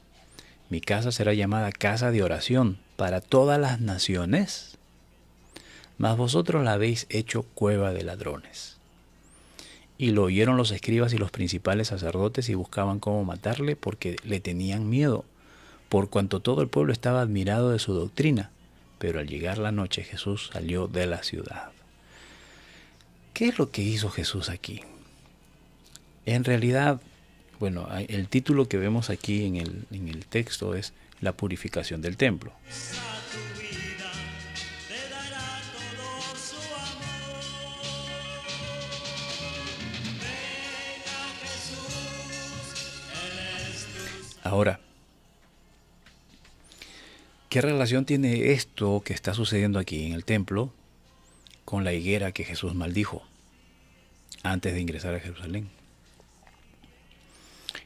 mi casa será llamada casa de oración para todas las naciones, mas vosotros la habéis hecho cueva de ladrones. Y lo oyeron los escribas y los principales sacerdotes y buscaban cómo matarle porque le tenían miedo, por cuanto todo el pueblo estaba admirado de su doctrina. Pero al llegar la noche Jesús salió de la ciudad. ¿Qué es lo que hizo Jesús aquí? En realidad, bueno, el título que vemos aquí en el texto es la purificación del templo. Ahora, ¿qué relación tiene esto que está sucediendo aquí en el templo con la higuera que Jesús maldijo antes de ingresar a Jerusalén?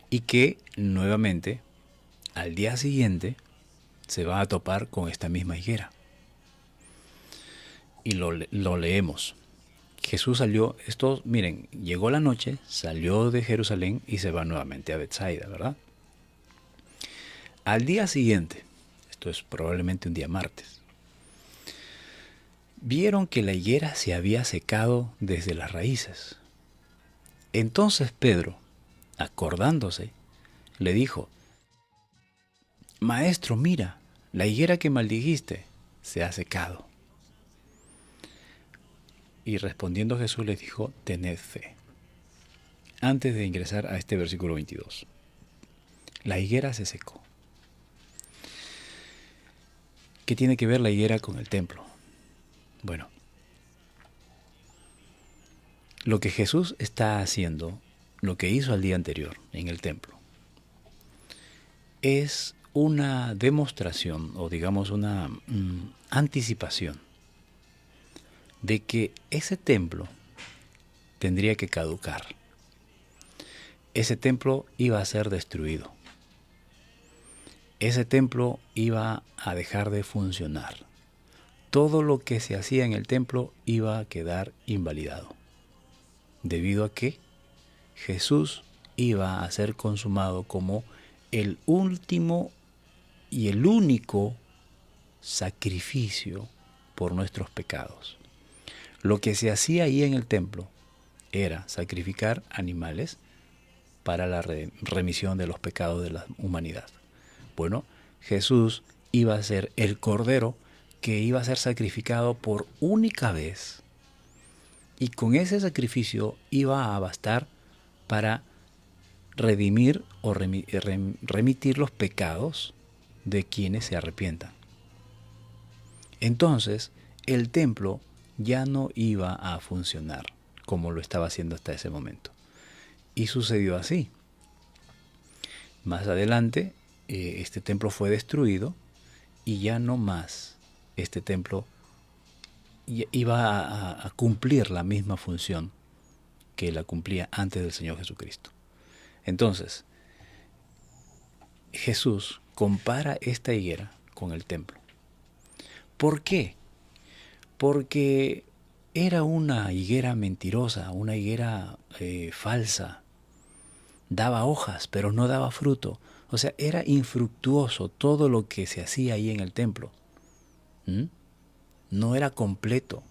Y que nuevamente al día siguiente se va a topar con esta misma higuera. y lo leemos. Jesús salió, miren, llegó la noche, salió de Jerusalén y se va nuevamente a Betsaida, ¿verdad? Al día siguiente, esto es probablemente un día martes, vieron que la higuera se había secado desde las raíces. Entonces Pedro, acordándose, le dijo: Maestro, mira, la higuera que maldijiste se ha secado. Y respondiendo Jesús les dijo: tened fe. Antes de ingresar a este versículo 22, la higuera se secó. ¿Qué tiene que ver la higuera con el templo? Bueno, lo que Jesús está haciendo, lo que hizo al día anterior en el templo, es una demostración o digamos una anticipación de que ese templo tendría que caducar. Ese templo iba a ser destruido. Ese templo iba a dejar de funcionar. Todo lo que se hacía en el templo iba a quedar invalidado, debido a que Jesús iba a ser consumado como el último y el único sacrificio por nuestros pecados. Lo que se hacía ahí en el templo era sacrificar animales para la remisión de los pecados de la humanidad. Bueno, Jesús iba a ser el cordero que iba a ser sacrificado por única vez, y con ese sacrificio iba a bastar para redimir o remitir los pecados de quienes se arrepientan. Entonces, el templo ya no iba a funcionar como lo estaba haciendo hasta ese momento. Y sucedió así. Más adelante, este templo fue destruido y ya no más este templo iba a cumplir la misma función que la cumplía antes del Señor Jesucristo. Entonces, Jesús compara esta higuera con el templo. ¿Por qué? Porque era una higuera mentirosa, una higuera falsa. Daba hojas, pero no daba fruto. O sea, era infructuoso todo lo que se hacía ahí en el templo. No era completo.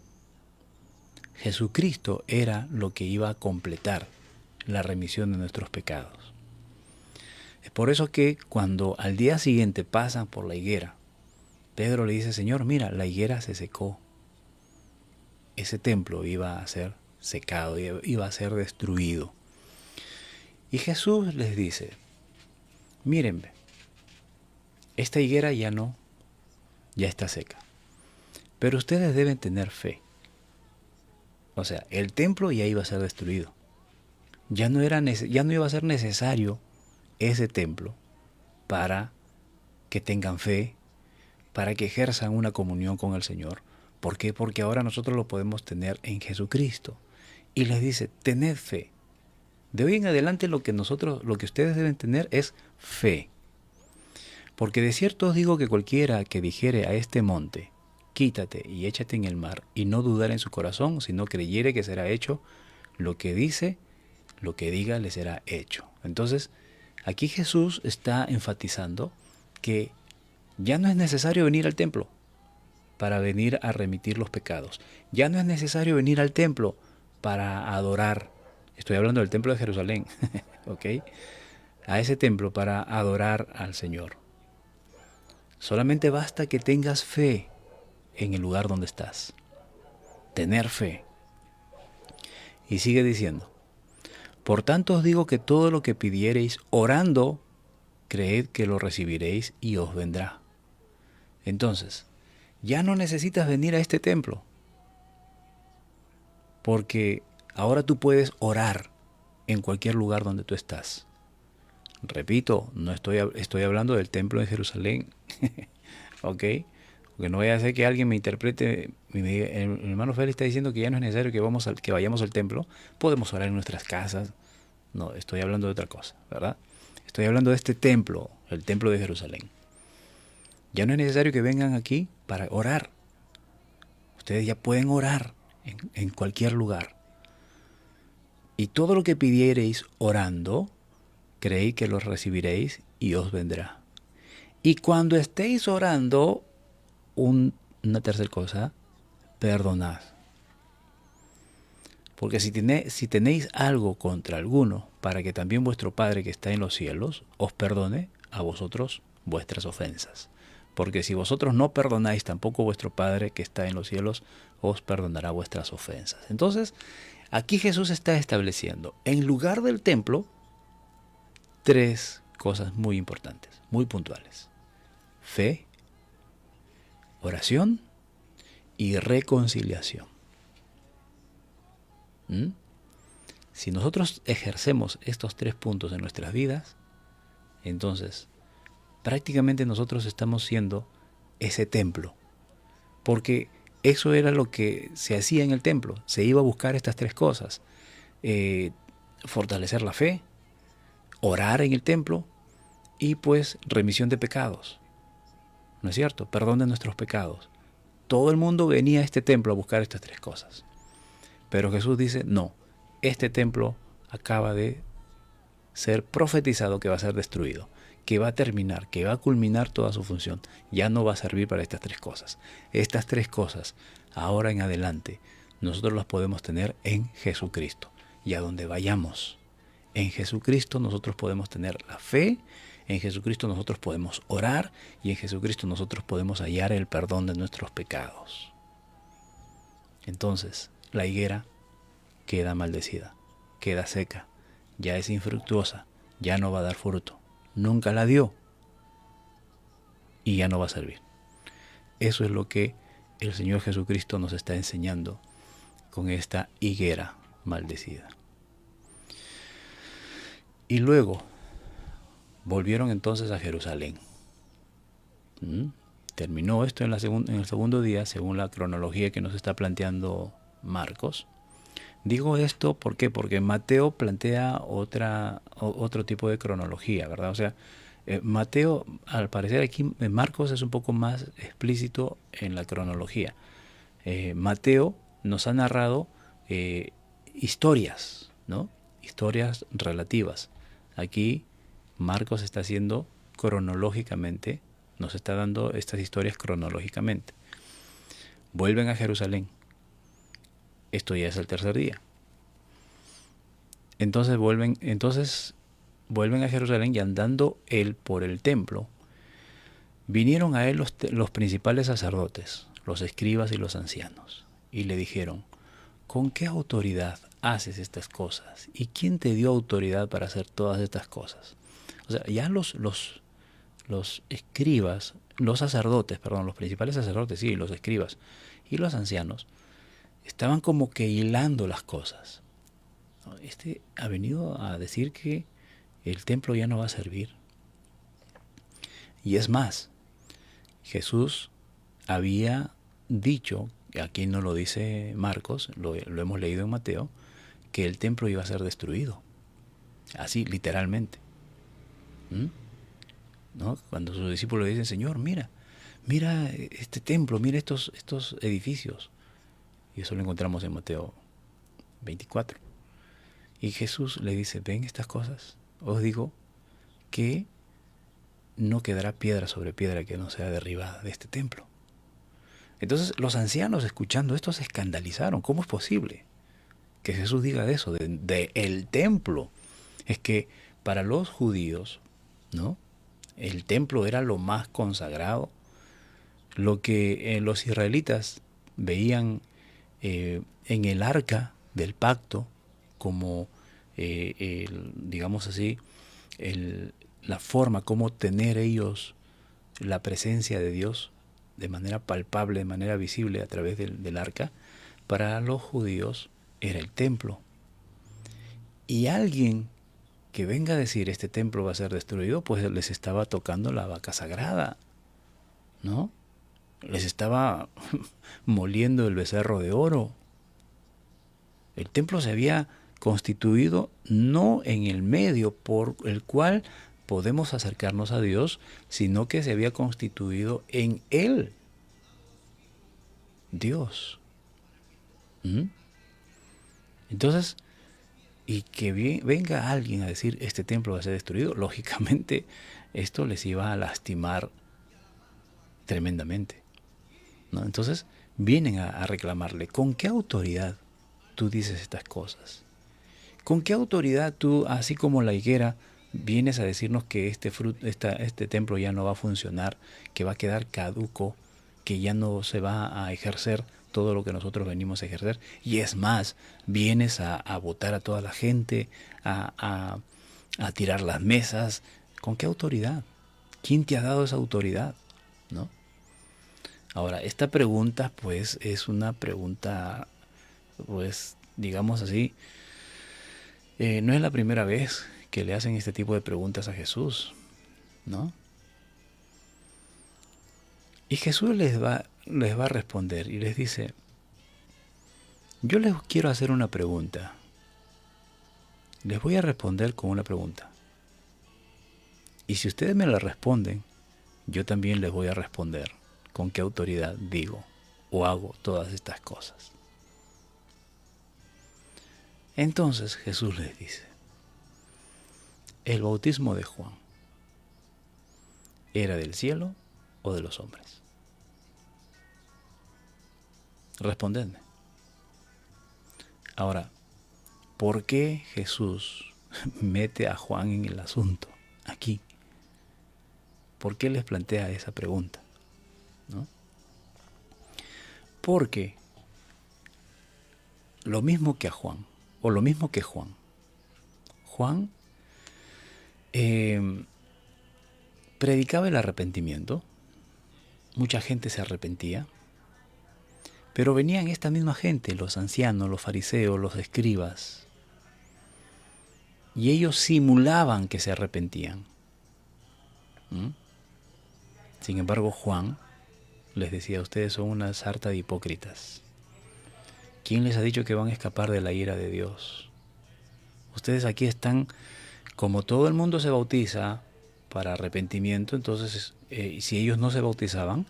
Jesucristo era lo que iba a completar la remisión de nuestros pecados. Es por eso que cuando al día siguiente pasan por la higuera, Pedro le dice: Señor, mira, la higuera se secó. Ese templo iba a ser secado, iba a ser destruido. Y Jesús les dice: miren, esta higuera ya está seca. Pero ustedes deben tener fe. O sea, el templo ya iba a ser destruido. Ya no iba a ser necesario ese templo para que tengan fe, para que ejerzan una comunión con el Señor. ¿Por qué? Porque ahora nosotros lo podemos tener en Jesucristo. Y les dice: tened fe. De hoy en adelante lo que ustedes deben tener es fe. Porque de cierto os digo que cualquiera que dijere a este monte: quítate y échate en el mar, y no dudar en su corazón, sino creyere que será hecho lo que dice, lo que diga le será hecho. Entonces, aquí Jesús está enfatizando que ya no es necesario venir al templo para venir a remitir los pecados. Ya no es necesario venir al templo para adorar. Estoy hablando del templo de Jerusalén, ¿ok? A ese templo para adorar al Señor. Solamente basta que tengas fe en el lugar donde estás. Tener fe. Y sigue diciendo: por tanto os digo que todo lo que pidiereis orando, creed que lo recibiréis y os vendrá. Entonces, ya no necesitas venir a este templo, porque ahora tú puedes orar en cualquier lugar donde tú estás. Repito, no estoy hablando del templo de Jerusalén, ¿ok? Porque no vaya a ser que alguien me interprete y me diga: el hermano Félix está diciendo que ya no es necesario que vayamos al templo, podemos orar en nuestras casas. No, estoy hablando de otra cosa, ¿verdad? Estoy hablando de este templo, el templo de Jerusalén. Ya no es necesario que vengan aquí para orar. Ustedes ya pueden orar en cualquier lugar. Y todo lo que pidiereis orando, creéis que lo recibiréis y os vendrá. Y cuando estéis orando, una tercera cosa, perdonad. Porque si tenéis algo contra alguno, para que también vuestro Padre que está en los cielos os perdone a vosotros vuestras ofensas. Porque si vosotros no perdonáis, tampoco vuestro Padre que está en los cielos os perdonará vuestras ofensas. Entonces, aquí Jesús está estableciendo, en lugar del templo, 3 cosas muy importantes, muy puntuales. Fe, oración y reconciliación. Si nosotros ejercemos estos 3 puntos en nuestras vidas, entonces prácticamente nosotros estamos siendo ese templo. Porque eso era lo que se hacía en el templo. Se iba a buscar estas 3 cosas. Fortalecer la fe, orar en el templo y pues remisión de pecados. ¿No es cierto? Perdón de nuestros pecados. Todo el mundo venía a este templo a buscar estas 3 cosas. Pero Jesús dice, no, este templo acaba de ser profetizado que va a ser destruido, que va a terminar, que va a culminar toda su función. Ya no va a servir para estas 3 cosas. Estas 3 cosas, ahora en adelante, nosotros las podemos tener en Jesucristo. Y a donde vayamos, en Jesucristo nosotros podemos tener la fe, en Jesucristo nosotros podemos orar y en Jesucristo nosotros podemos hallar el perdón de nuestros pecados. Entonces, la higuera queda maldecida, queda seca, ya es infructuosa, ya no va a dar fruto, nunca la dio y ya no va a servir. Eso es lo que el Señor Jesucristo nos está enseñando con esta higuera maldecida. Y luego volvieron entonces a Jerusalén. Terminó esto en el segundo día, según la cronología que nos está planteando Marcos. Digo esto ¿por qué? Porque Mateo plantea otro tipo de cronología, ¿verdad? O sea, Mateo, al parecer aquí, Marcos es un poco más explícito en la cronología. Mateo nos ha narrado historias, ¿no? Historias relativas. Aquí Marcos está haciendo cronológicamente, nos está dando estas historias cronológicamente. Vuelven a Jerusalén. Esto ya es el tercer día. Entonces vuelven a Jerusalén y andando él por el templo, vinieron a él los principales sacerdotes, los escribas y los ancianos, y le dijeron, ¿con qué autoridad haces estas cosas? ¿Y quién te dio autoridad para hacer todas estas cosas? O sea, ya los escribas, los principales sacerdotes, sí, los escribas y los ancianos, estaban como que hilando las cosas. Este ha venido a decir que el templo ya no va a servir. Y es más, Jesús había dicho, aquí no lo dice Marcos, lo hemos leído en Mateo, que el templo iba a ser destruido. Así, literalmente. ¿No? Cuando sus discípulos le dicen, Señor, mira este templo, mira estos edificios. Y eso lo encontramos en Mateo 24. Y Jesús le dice, ven estas cosas, os digo que no quedará piedra sobre piedra que no sea derribada de este templo. Entonces los ancianos, escuchando esto, se escandalizaron. ¿Cómo es posible que Jesús diga eso, de el templo? Es que para los judíos, ¿no?, el templo era lo más consagrado. Lo que los israelitas veían en el arca del pacto como, digamos así, la forma como tener ellos la presencia de Dios de manera palpable, de manera visible a través del arca, para los judíos era el templo. Y alguien que venga a decir este templo va a ser destruido, pues les estaba tocando la vaca sagrada, ¿no? Les estaba moliendo el becerro de oro. El templo se había constituido no en el medio por el cual podemos acercarnos a Dios, sino que se había constituido en Él. Dios. ¿Mm? Entonces, y que venga alguien a decir este templo va a ser destruido, lógicamente esto les iba a lastimar tremendamente, ¿no? Entonces vienen a reclamarle. ¿Con qué autoridad tú dices estas cosas? ¿Con qué autoridad tú, así como la higuera, vienes a decirnos que este templo ya no va a funcionar, que va a quedar caduco, que ya no se va a ejercer todo lo que nosotros venimos a ejercer? Y es más, vienes a botar a toda la gente, a tirar las mesas. ¿Con qué autoridad? ¿Quién te ha dado esa autoridad? ¿No? Ahora, esta pregunta pues es una pregunta, pues digamos así, no es la primera vez que le hacen este tipo de preguntas a Jesús, ¿no? Y Jesús les va a responder y les dice, yo les quiero hacer una pregunta. Les voy a responder con una pregunta. Y si ustedes me la responden, yo también les voy a responder con qué autoridad digo o hago todas estas cosas. Entonces Jesús les dice, ¿el bautismo de Juan era del cielo o de los hombres? Respondedme. Ahora, ¿por qué Jesús mete a Juan en el asunto aquí? ¿Por qué les plantea esa pregunta? ¿No? Porque lo mismo que a Juan, o lo mismo que Juan, predicaba el arrepentimiento, mucha gente se arrepentía, pero venían esta misma gente, los ancianos, los fariseos, los escribas, y ellos simulaban que se arrepentían. Sin embargo, Juan les decía, ustedes son una sarta de hipócritas. ¿Quién les ha dicho que van a escapar de la ira de Dios? Ustedes aquí están, como todo el mundo se bautiza para arrepentimiento, entonces si ellos no se bautizaban,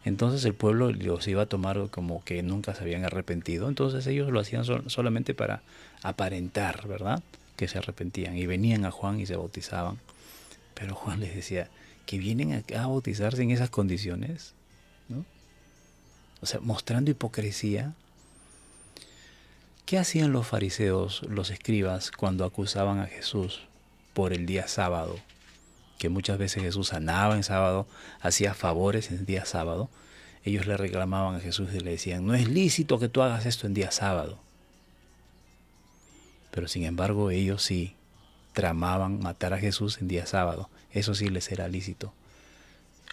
entonces el pueblo los iba a tomar como que nunca se habían arrepentido. Entonces ellos lo hacían solamente para aparentar, ¿verdad?, que se arrepentían. Y venían a Juan y se bautizaban. Pero Juan les decía, ¿que vienen acá a bautizarse en esas condiciones? ¿No? O sea, mostrando hipocresía. ¿Qué hacían los fariseos, los escribas, cuando acusaban a Jesús por el día sábado? Que muchas veces Jesús sanaba en sábado, hacía favores en día sábado. Ellos le reclamaban a Jesús y le decían, no es lícito que tú hagas esto en día sábado. Pero sin embargo ellos sí tramaban matar a Jesús en día sábado. Eso sí les era lícito.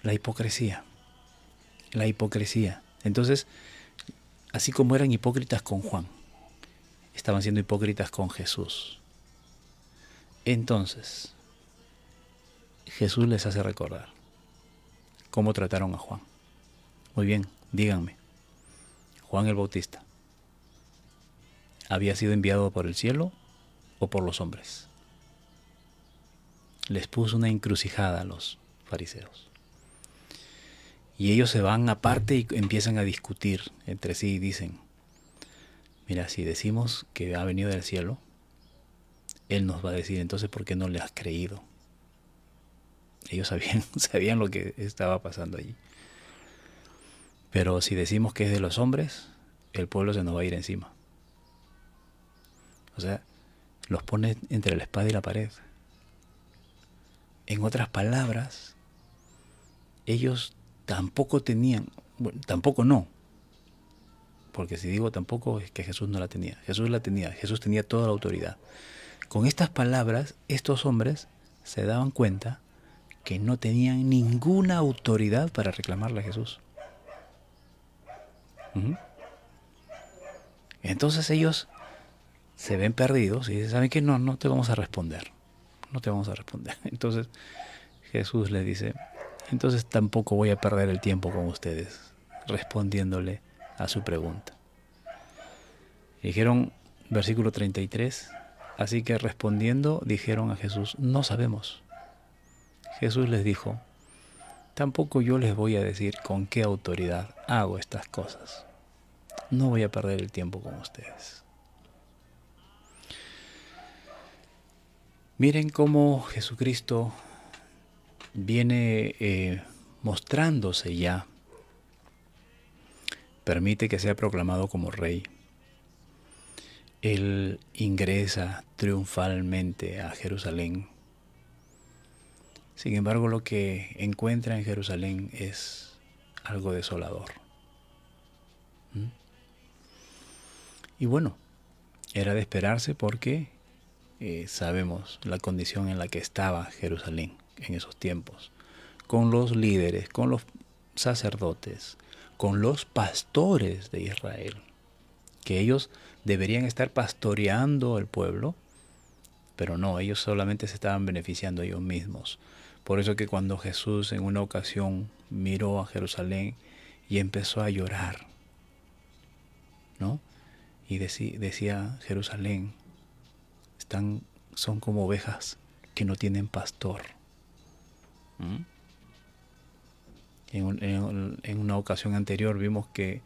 La hipocresía. La hipocresía. Entonces, así como eran hipócritas con Juan, estaban siendo hipócritas con Jesús. Entonces, Jesús les hace recordar cómo trataron a Juan. Muy bien, díganme, Juan el Bautista, ¿había sido enviado por el cielo o por los hombres? Les puso una encrucijada a los fariseos. Y ellos se van aparte y empiezan a discutir entre sí y dicen, mira, si decimos que ha venido del cielo, Él nos va a decir, entonces, ¿por qué no le has creído? Ellos sabían lo que estaba pasando allí. Pero si decimos que es de los hombres, el pueblo se nos va a ir encima. O sea, los pone entre la espada y la pared. En otras palabras, ellos tampoco tenían, bueno, tampoco no, porque si digo tampoco es que Jesús no la tenía. Jesús la tenía, Jesús tenía toda la autoridad. Con estas palabras, estos hombres se daban cuenta que no tenían ninguna autoridad para reclamarle a Jesús. Entonces ellos se ven perdidos y dicen, ¿saben qué? No te vamos a responder. No te vamos a responder. Entonces Jesús les dice, entonces tampoco voy a perder el tiempo con ustedes respondiéndole a su pregunta. Dijeron, versículo 33, así que respondiendo dijeron a Jesús, no sabemos. Jesús les dijo, tampoco yo les voy a decir con qué autoridad hago estas cosas. No voy a perder el tiempo con ustedes. Miren cómo Jesucristo viene mostrándose ya. Permite que sea proclamado como rey. Él ingresa triunfalmente a Jerusalén. Sin embargo, lo que encuentra en Jerusalén es algo desolador. Y bueno, era de esperarse porque sabemos la condición en la que estaba Jerusalén en esos tiempos, con los líderes, con los sacerdotes, con los pastores de Israel, que ellos deberían estar pastoreando el pueblo, pero no, ellos solamente se estaban beneficiando ellos mismos. Por eso que cuando Jesús en una ocasión miró a Jerusalén y empezó a llorar, ¿no? Y decía Jerusalén, son como ovejas que no tienen pastor. En una ocasión anterior vimos que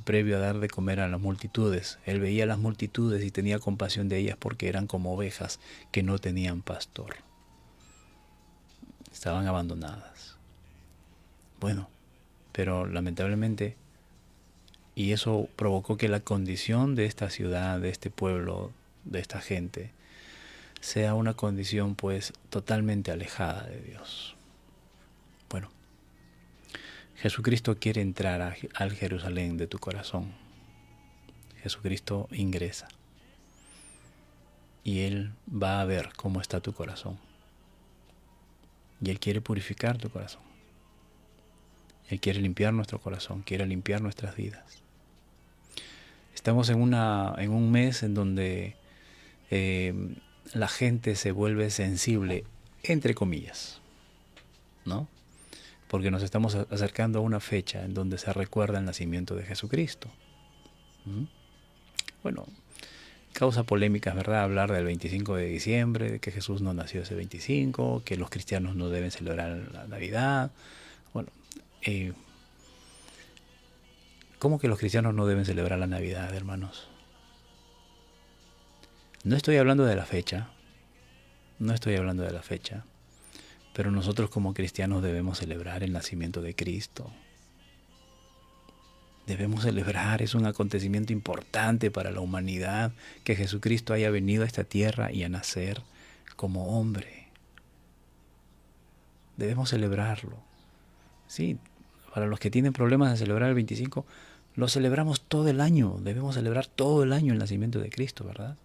previo a dar de comer a las multitudes, él veía a las multitudes y tenía compasión de ellas porque eran como ovejas que no tenían pastor. Estaban abandonadas. Bueno, pero lamentablemente, y eso provocó que la condición de esta ciudad, de este pueblo, de esta gente, sea una condición pues totalmente alejada de Dios. Bueno, Jesucristo quiere entrar al Jerusalén de tu corazón. Jesucristo ingresa y Él va a ver cómo está tu corazón. Y Él quiere purificar tu corazón. Él quiere limpiar nuestro corazón, quiere limpiar nuestras vidas. Estamos en un mes en donde la gente se vuelve sensible, entre comillas, ¿no? Porque nos estamos acercando a una fecha en donde se recuerda el nacimiento de Jesucristo. Bueno, causa polémicas, ¿verdad? Hablar del 25 de diciembre, de que Jesús no nació ese 25, que los cristianos no deben celebrar la Navidad. Bueno, ¿cómo que los cristianos no deben celebrar la Navidad, hermanos? No estoy hablando de la fecha, pero nosotros como cristianos debemos celebrar el nacimiento de Cristo. Debemos celebrar, es un acontecimiento importante para la humanidad que Jesucristo haya venido a esta tierra y a nacer como hombre. Debemos celebrarlo. Sí, para los que tienen problemas de celebrar el 25, lo celebramos todo el año. Debemos celebrar todo el año el nacimiento de Cristo, ¿verdad?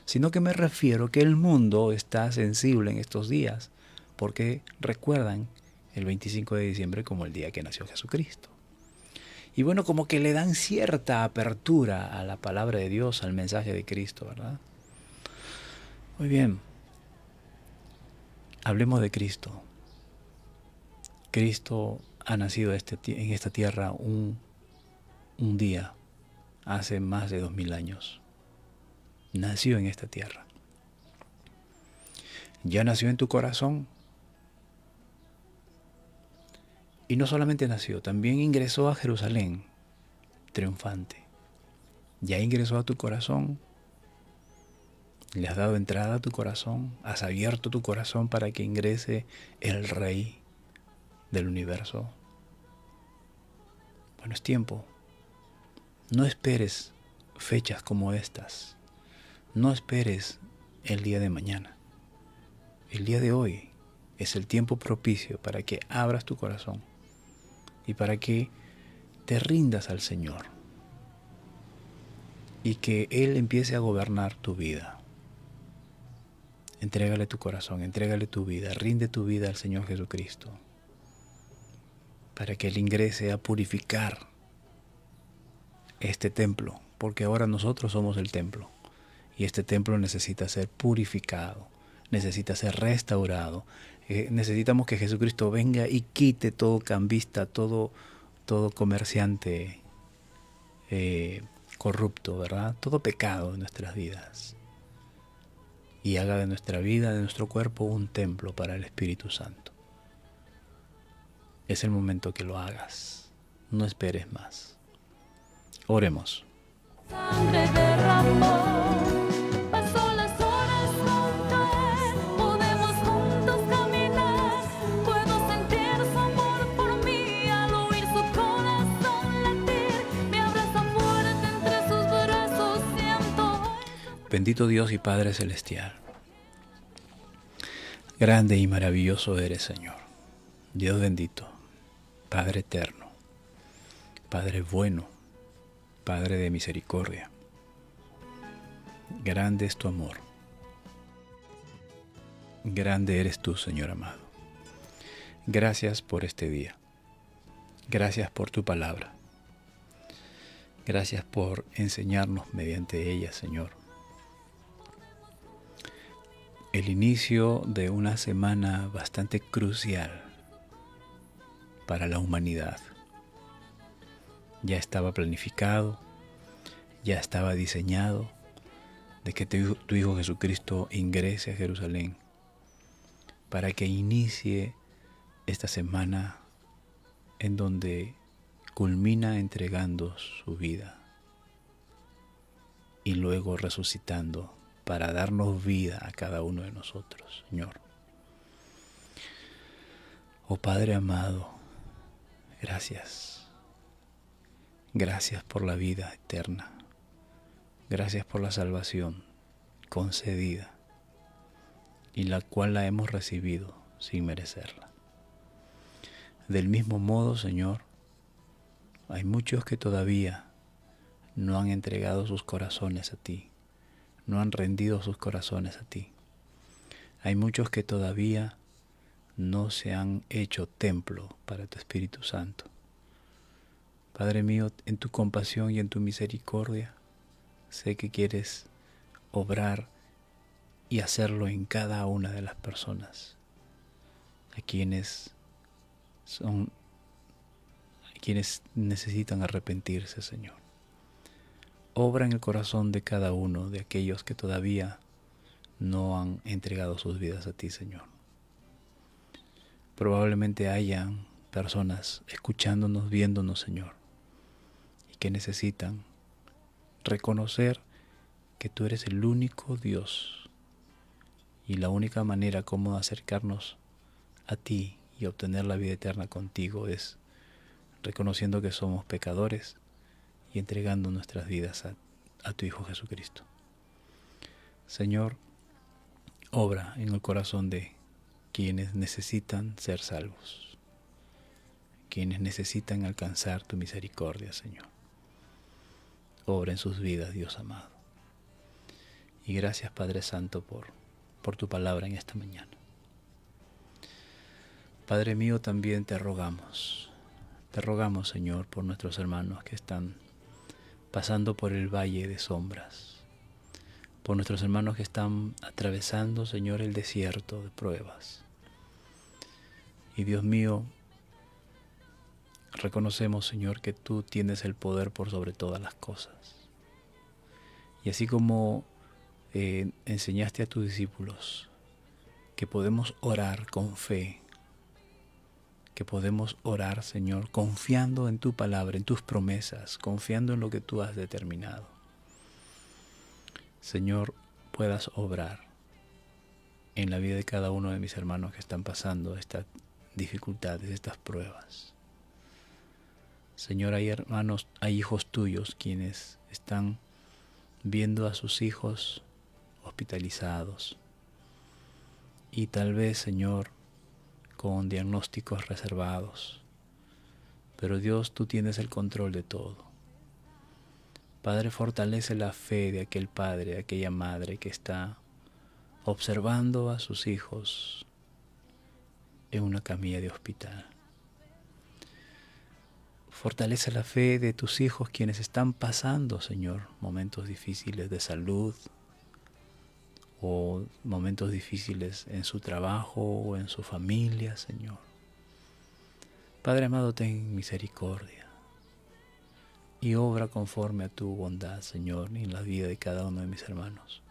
Sino que me refiero que el mundo está sensible en estos días porque recuerdan el 25 de diciembre como el día que nació Jesucristo. Y bueno, como que le dan cierta apertura a la palabra de Dios, al mensaje de Cristo, ¿verdad? Muy bien. Hablemos de Cristo. Cristo ha nacido en esta tierra un día, hace más de 2000 años. Nació en esta tierra. Ya nació en tu corazón. Y no solamente nació, también ingresó a Jerusalén, triunfante. Ya ingresó a tu corazón. Le has dado entrada a tu corazón. Has abierto tu corazón para que ingrese el Rey del universo. Bueno, es tiempo. No esperes fechas como estas. No esperes el día de mañana. El día de hoy es el tiempo propicio para que abras tu corazón y para que te rindas al Señor y que Él empiece a gobernar tu vida. Entrégale tu corazón, entrégale tu vida, rinde tu vida al Señor Jesucristo para que Él ingrese a purificar este templo, porque ahora nosotros somos el templo y este templo necesita ser purificado, necesita ser restaurado. Necesitamos que Jesucristo venga y quite todo cambista, todo comerciante corrupto, ¿verdad? Todo pecado de nuestras vidas y haga de nuestra vida, de nuestro cuerpo, un templo para el Espíritu Santo. Es el momento que lo hagas. No esperes más. Oremos. Sangre derramó, pasó las horas junto a él, podemos juntos caminar, puedo sentir su amor por mí al oír su corazón latir, me abraza fuerte entre sus brazos, siento. Bendito Dios y Padre Celestial, grande y maravilloso eres, Señor. Dios bendito, Padre eterno, Padre bueno, Padre de misericordia. Grande es tu amor. Grande eres tú, Señor amado. Gracias por este día. Gracias por tu palabra. Gracias por enseñarnos mediante ella, Señor. El inicio de una semana bastante crucial para la humanidad. Ya estaba planificado, ya estaba diseñado de que tu Hijo Jesucristo ingrese a Jerusalén para que inicie esta semana en donde culmina entregando su vida y luego resucitando para darnos vida a cada uno de nosotros, Señor. Oh Padre amado, gracias. Gracias por la vida eterna. Gracias por la salvación concedida y la cual la hemos recibido sin merecerla. Del mismo modo, Señor, hay muchos que todavía no han entregado sus corazones a ti, no han rendido sus corazones a ti. Hay muchos que todavía no se han hecho templo para tu Espíritu Santo. Padre mío, en tu compasión y en tu misericordia, sé que quieres obrar y hacerlo en cada una de las personas a quienes necesitan arrepentirse, Señor. Obra en el corazón de cada uno de aquellos que todavía no han entregado sus vidas a ti, Señor. Probablemente hayan personas escuchándonos, viéndonos, Señor, que necesitan reconocer que tú eres el único Dios y la única manera como acercarnos a ti y obtener la vida eterna contigo es reconociendo que somos pecadores y entregando nuestras vidas a tu Hijo Jesucristo. Señor, obra en el corazón de quienes necesitan ser salvos, quienes necesitan alcanzar tu misericordia, Señor. Obra en sus vidas, Dios amado. Y gracias, Padre Santo, por tu palabra en esta mañana. Padre mío, también te rogamos, Señor, por nuestros hermanos que están pasando por el valle de sombras, por nuestros hermanos que están atravesando, Señor, el desierto de pruebas. Y Dios mío, reconocemos, Señor, que tú tienes el poder por sobre todas las cosas. Y así como enseñaste a tus discípulos que podemos orar con fe, que podemos orar, Señor, confiando en tu palabra, en tus promesas, confiando en lo que tú has determinado. Señor, puedas obrar en la vida de cada uno de mis hermanos que están pasando estas dificultades, estas pruebas. Señor, hay hermanos, hay hijos tuyos quienes están viendo a sus hijos hospitalizados y tal vez, Señor, con diagnósticos reservados. Pero Dios, tú tienes el control de todo. Padre, fortalece la fe de aquel padre, de aquella madre que está observando a sus hijos en una camilla de hospital. Fortalece la fe de tus hijos quienes están pasando, Señor, momentos difíciles de salud o momentos difíciles en su trabajo o en su familia, Señor. Padre amado, ten misericordia y obra conforme a tu bondad, Señor, en la vida de cada uno de mis hermanos.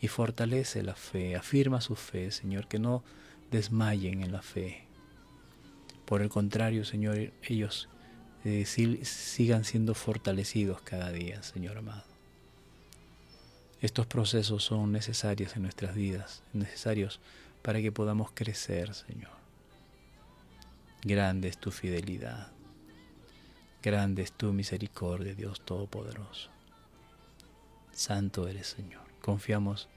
Y fortalece la fe, afirma su fe, Señor, que no desmayen en la fe. Por el contrario, Señor, ellos sigan siendo fortalecidos cada día, Señor amado. Estos procesos son necesarios en nuestras vidas, necesarios para que podamos crecer, Señor. Grande es tu fidelidad, grande es tu misericordia, Dios Todopoderoso. Santo eres, Señor. Confiamos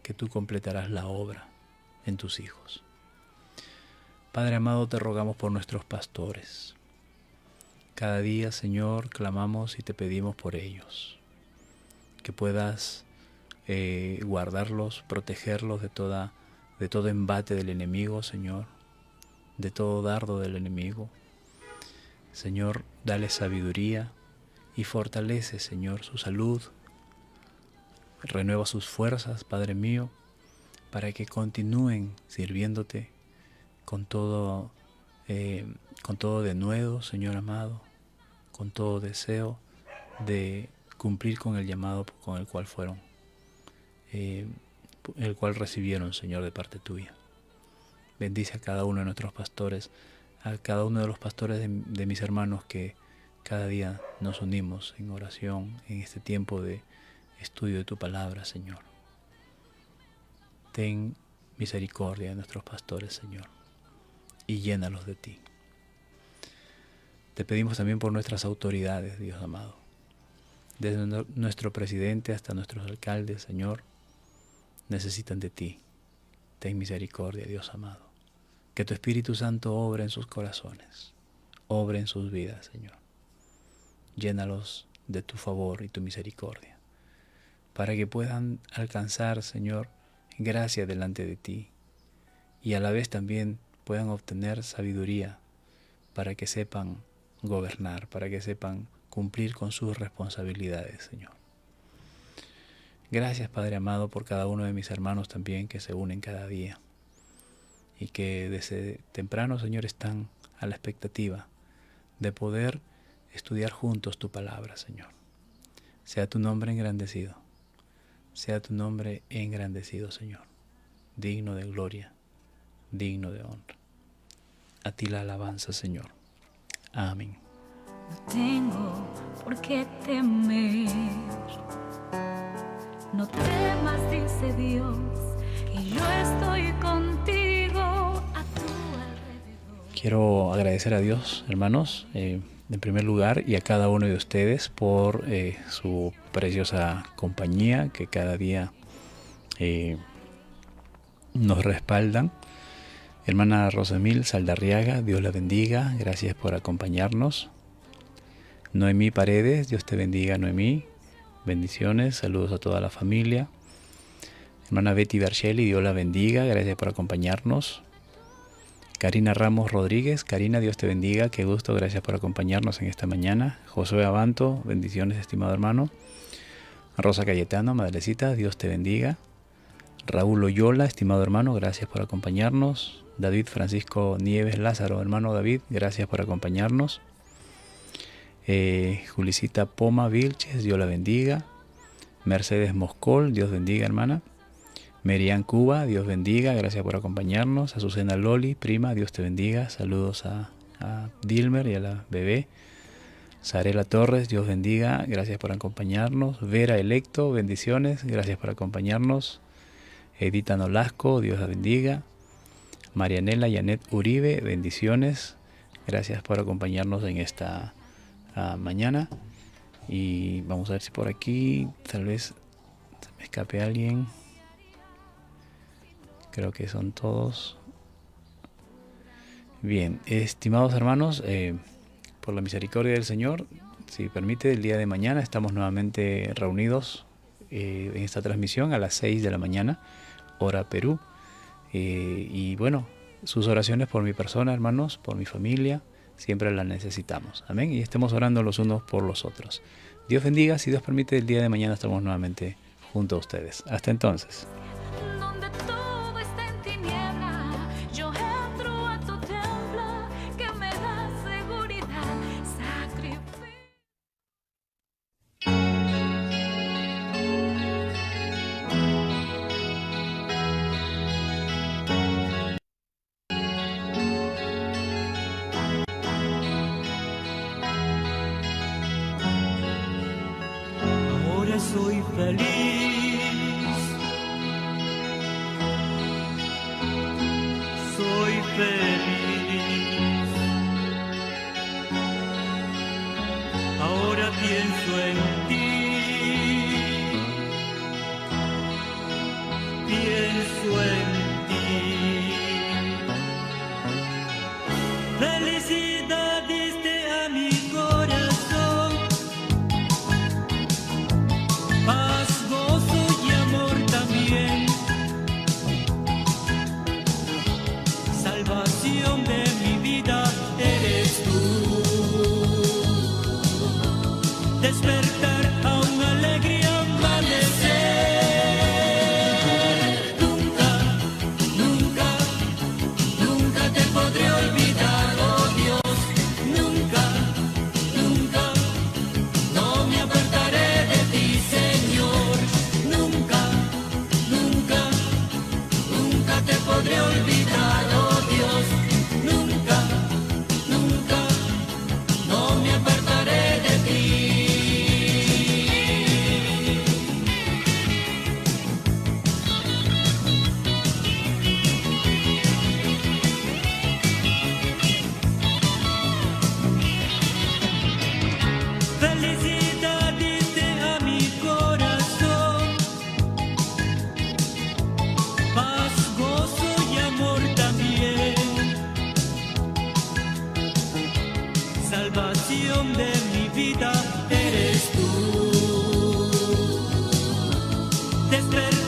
que tú completarás la obra en tus hijos. Padre amado, te rogamos por nuestros pastores. Cada día, Señor, clamamos y te pedimos por ellos. Que puedas guardarlos, protegerlos de todo embate del enemigo, Señor, de todo dardo del enemigo. Señor, dale sabiduría y fortalece, Señor, su salud. Renueva sus fuerzas, Padre mío, para que continúen sirviéndote con todo denuedo, Señor amado, con todo deseo de cumplir con el llamado con el cual el cual recibieron, Señor, de parte tuya. Bendice a cada uno de nuestros pastores, a cada uno de los pastores de mis hermanos que cada día nos unimos en oración en este tiempo de estudio de tu palabra, Señor. Ten misericordia de nuestros pastores, Señor, y llénalos de ti. Te pedimos también por nuestras autoridades, Dios amado, desde nuestro presidente hasta nuestros alcaldes, Señor, necesitan de ti. Ten misericordia, Dios amado. Que tu Espíritu Santo obre en sus corazones, obre en sus vidas, Señor. Llénalos de tu favor y tu misericordia, para que puedan alcanzar, Señor, gracia delante de ti, y a la vez también puedan obtener sabiduría para que sepan gobernar, para que sepan cumplir con sus responsabilidades, Señor. Gracias, Padre amado, por cada uno de mis hermanos también que se unen cada día y que desde temprano, Señor, están a la expectativa de poder estudiar juntos tu palabra, Señor. Sea tu nombre engrandecido. Sea tu nombre engrandecido, Señor. Digno de gloria, digno de honra. A ti la alabanza, Señor. Amén. No tengo por qué temer. No temas, dice Dios, y yo estoy contigo a tu alrededor. Quiero agradecer a Dios, hermanos, en primer lugar, y a cada uno de ustedes por su preciosa compañía que cada día nos respaldan. Hermana Rosamil Saldarriaga, Dios la bendiga, gracias por acompañarnos. Noemí Paredes, Dios te bendiga, Noemí. Bendiciones, saludos a toda la familia. Hermana Betty Berchelli, Dios la bendiga, gracias por acompañarnos. Karina Ramos Rodríguez, Karina, Dios te bendiga, qué gusto, gracias por acompañarnos en esta mañana. Josué Abanto, bendiciones, estimado hermano. Rosa Cayetano, madrecita, Dios te bendiga. Raúl Oyola, estimado hermano, gracias por acompañarnos. David Francisco Nieves Lázaro, hermano David, gracias por acompañarnos. Julicita Poma Vilches, Dios la bendiga. Mercedes Moscol, Dios bendiga, hermana. Merian Cuba, Dios bendiga, gracias por acompañarnos. Azucena Loli, prima, Dios te bendiga. Saludos a Dilmer y a la bebé. Sarela Torres, Dios bendiga, gracias por acompañarnos. Vera Electo, bendiciones, gracias por acompañarnos. Edita Nolasco, Dios la bendiga. Marianela Yanet Uribe, bendiciones, gracias por acompañarnos en esta mañana. Y vamos a ver si por aquí tal vez se me escape alguien. Creo que son todos. Bien, estimados hermanos, por la misericordia del Señor, si permite, el día de mañana estamos nuevamente reunidos en esta transmisión a las 6 de la mañana, hora Perú. Y bueno, sus oraciones por mi persona, hermanos, por mi familia, siempre las necesitamos. Amén. Y estemos orando los unos por los otros. Dios bendiga. Si Dios permite, el día de mañana estamos nuevamente junto a ustedes. Hasta entonces. feliz, soy feliz. Ahora pienso en ti, pienso en ti. Felicidad diste a mi corazón, paz, gozo y amor también, salvación de mi vida eres tú. Despertar a una alegría amanecer. Nunca, nunca, nunca te podré olvidar, oh Dios. Nunca, nunca, no me apartaré de ti, Señor. Nunca, nunca, nunca te podré olvidar, oh Dios. Nunca, nunca, no me apartaré de ti. Felicidad diste a mi corazón, paz, gozo y amor también, salvación de mi vida eres tú. Despertar